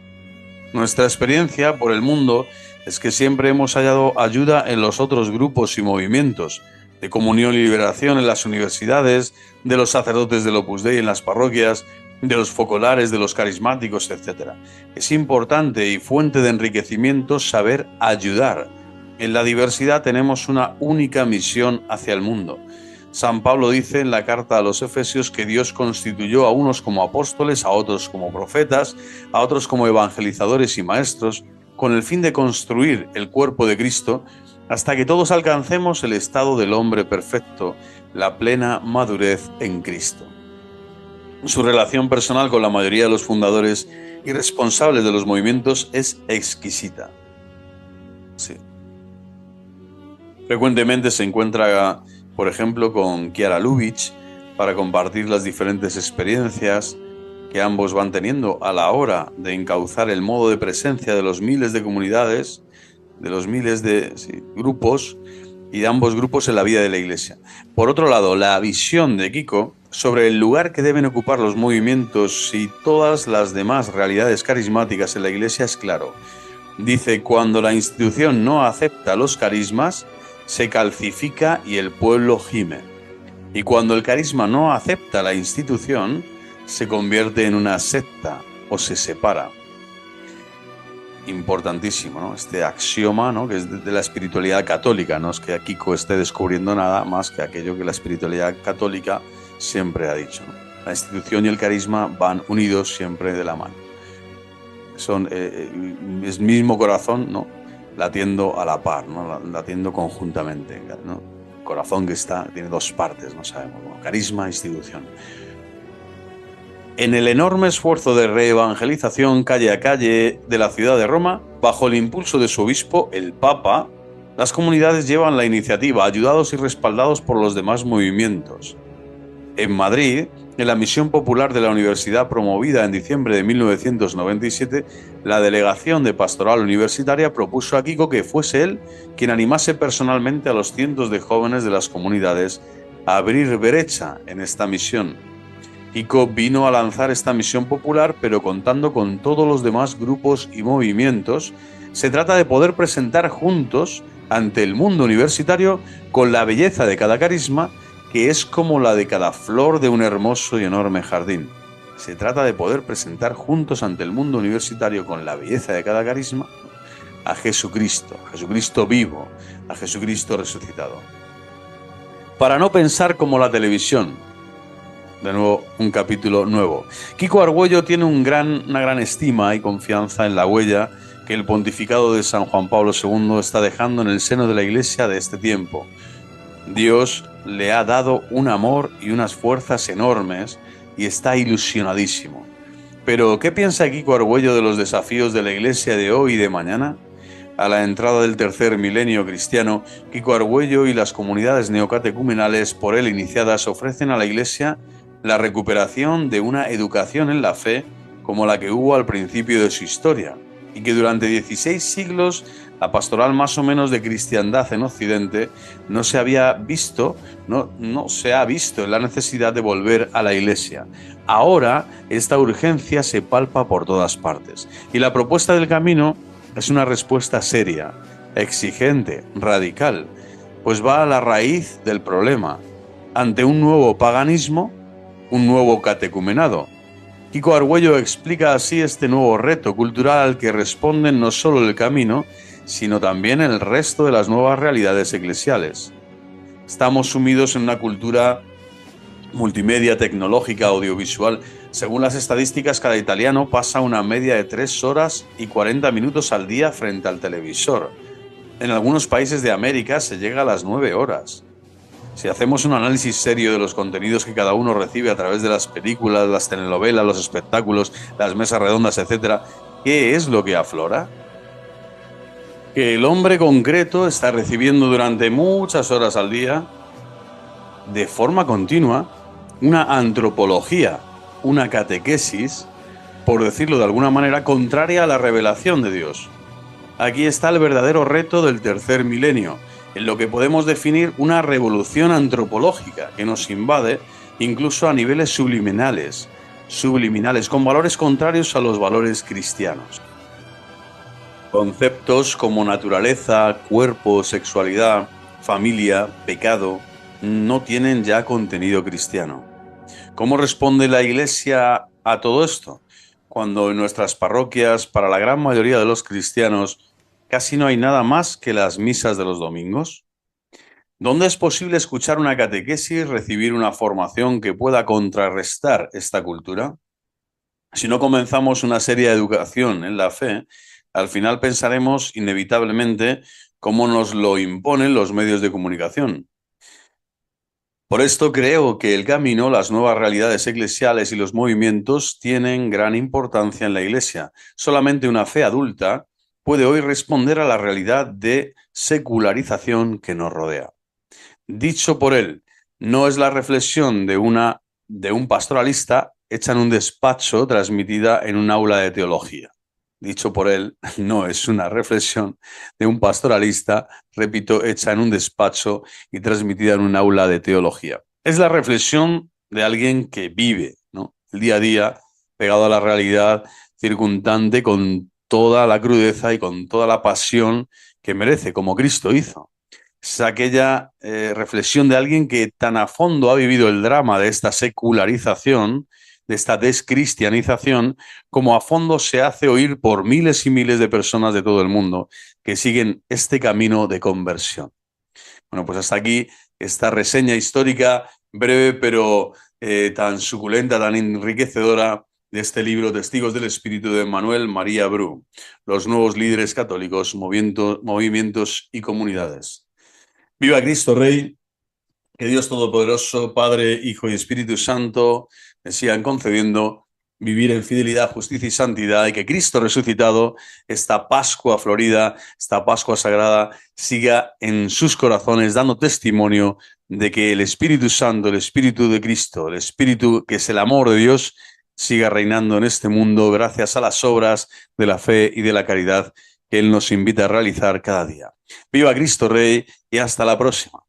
Nuestra experiencia por el mundo es que siempre hemos hallado ayuda en los otros grupos y movimientos de comunión y liberación en las universidades, de los sacerdotes del Opus Dei en las parroquias, de los focolares, de los carismáticos, etc. Es importante y fuente de enriquecimiento saber ayudar. En la diversidad tenemos una única misión hacia el mundo. San Pablo dice en la carta a los Efesios que Dios constituyó a unos como apóstoles, a otros como profetas, a otros como evangelizadores y maestros, con el fin de construir el cuerpo de Cristo hasta que todos alcancemos el estado del hombre perfecto, la plena madurez en Cristo. Su relación personal con la mayoría de los fundadores y responsables de los movimientos es exquisita. Sí. Frecuentemente se encuentra, por ejemplo, con Chiara Lubich para compartir las diferentes experiencias que ambos van teniendo a la hora de encauzar el modo de presencia de los miles de comunidades, de los miles de grupos y de ambos grupos en la vida de la Iglesia. Por otro lado, la visión de Kiko sobre el lugar que deben ocupar los movimientos y todas las demás realidades carismáticas en la Iglesia es claro. Dice, cuando la institución no acepta los carismas, se calcifica y el pueblo gime. Y cuando el carisma no acepta la institución, se convierte en una secta o se separa. Importantísimo, ¿no? Este axioma, ¿no? Que es de la espiritualidad católica. No es que Kiko esté descubriendo nada más que aquello que la espiritualidad católica siempre ha dicho, ¿no? La institución y el carisma van unidos siempre de la mano. Son es mismo corazón, ¿no? Latiendo a la par, ¿no? Latiendo conjuntamente, ¿no? Corazón que tiene dos partes, no sabemos, ¿no? Carisma e institución. En el enorme esfuerzo de reevangelización calle a calle de la ciudad de Roma, bajo el impulso de su obispo, el Papa, las comunidades llevan la iniciativa, ayudados y respaldados por los demás movimientos. En Madrid, en la misión popular de la universidad promovida en diciembre de 1997, la Delegación de Pastoral Universitaria propuso a Kiko que fuese él quien animase personalmente a los cientos de jóvenes de las comunidades a abrir brecha en esta misión. Kiko vino a lanzar esta misión popular, pero contando con todos los demás grupos y movimientos. Se trata de poder presentar juntos ante el mundo universitario con la belleza de cada carisma, que es como la de cada flor de un hermoso y enorme jardín. Se trata de poder presentar juntos ante el mundo universitario con la belleza de cada carisma a Jesucristo vivo, a Jesucristo resucitado. Para no pensar como la televisión. De nuevo, un capítulo nuevo. Kiko Argüello tiene una gran estima y confianza en la huella que el pontificado de San Juan Pablo II está dejando en el seno de la Iglesia de este tiempo. Dios le ha dado un amor y unas fuerzas enormes y está ilusionadísimo. Pero, ¿qué piensa Kiko Argüello de los desafíos de la Iglesia de hoy y de mañana? A la entrada del tercer milenio cristiano, Kiko Argüello y las comunidades neocatecumenales por él iniciadas ofrecen a la Iglesia la recuperación de una educación en la fe como la que hubo al principio de su historia, y que durante 16 siglos la pastoral más o menos de cristiandad en Occidente no se ha visto en la necesidad de volver a la Iglesia. Ahora esta urgencia se palpa por todas partes, y la propuesta del camino es una respuesta seria, exigente, radical, pues va a la raíz del problema, ante un nuevo paganismo, un nuevo catecumenado. Kiko Argüello explica así este nuevo reto cultural al que responden no solo el camino, sino también el resto de las nuevas realidades eclesiales. Estamos sumidos en una cultura multimedia, tecnológica, audiovisual. Según las estadísticas, cada italiano pasa una media de 3 horas y 40 minutos al día frente al televisor. En algunos países de América se llega a las 9 horas. Si hacemos un análisis serio de los contenidos que cada uno recibe a través de las películas, las telenovelas, los espectáculos, las mesas redondas, etc., ¿qué es lo que aflora? Que el hombre concreto está recibiendo durante muchas horas al día, de forma continua, una antropología, una catequesis, por decirlo de alguna manera, contraria a la revelación de Dios. Aquí está el verdadero reto del tercer milenio, en lo que podemos definir una revolución antropológica que nos invade incluso a niveles subliminales, con valores contrarios a los valores cristianos. Conceptos como naturaleza, cuerpo, sexualidad, familia, pecado, no tienen ya contenido cristiano. ¿Cómo responde la Iglesia a todo esto? Cuando en nuestras parroquias, para la gran mayoría de los cristianos, casi no hay nada más que las misas de los domingos. ¿Dónde es posible escuchar una catequesis, recibir una formación que pueda contrarrestar esta cultura? Si no comenzamos una seria educación en la fe, Al final pensaremos inevitablemente cómo nos lo imponen los medios de comunicación. Por esto creo que el camino, las nuevas realidades eclesiales y los movimientos tienen gran importancia en la Iglesia. Solamente una fe adulta puede hoy responder a la realidad de secularización que nos rodea. Dicho por él, no es la reflexión de un pastoralista hecha en un despacho transmitida en un aula de teología. Dicho por él, no es una reflexión de un pastoralista, repito, hecha en un despacho y transmitida en un aula de teología. Es la reflexión de alguien que vive, ¿no?, el día a día, pegado a la realidad circundante con toda la crudeza y con toda la pasión que merece, como Cristo hizo. Es aquella reflexión de alguien que tan a fondo ha vivido el drama de esta secularización, de esta descristianización, como a fondo se hace oír por miles y miles de personas de todo el mundo que siguen este camino de conversión. Bueno, pues hasta aquí esta reseña histórica breve, pero tan suculenta, tan enriquecedora de este libro Testigos del Espíritu de Manuel María Bru, los nuevos líderes católicos, movimientos y comunidades. Viva Cristo Rey, que Dios Todopoderoso, Padre, Hijo y Espíritu Santo, me sigan concediendo vivir en fidelidad, justicia y santidad, y que Cristo resucitado, esta Pascua florida, esta Pascua sagrada, siga en sus corazones dando testimonio de que el Espíritu Santo, el Espíritu de Cristo, el Espíritu que es el amor de Dios, siga reinando en este mundo gracias a las obras de la fe y de la caridad que Él nos invita a realizar cada día. Viva Cristo Rey y hasta la próxima.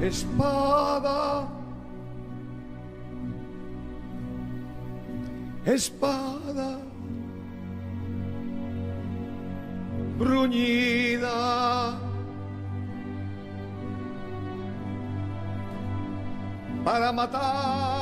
Espada, espada, bruñida, para matar.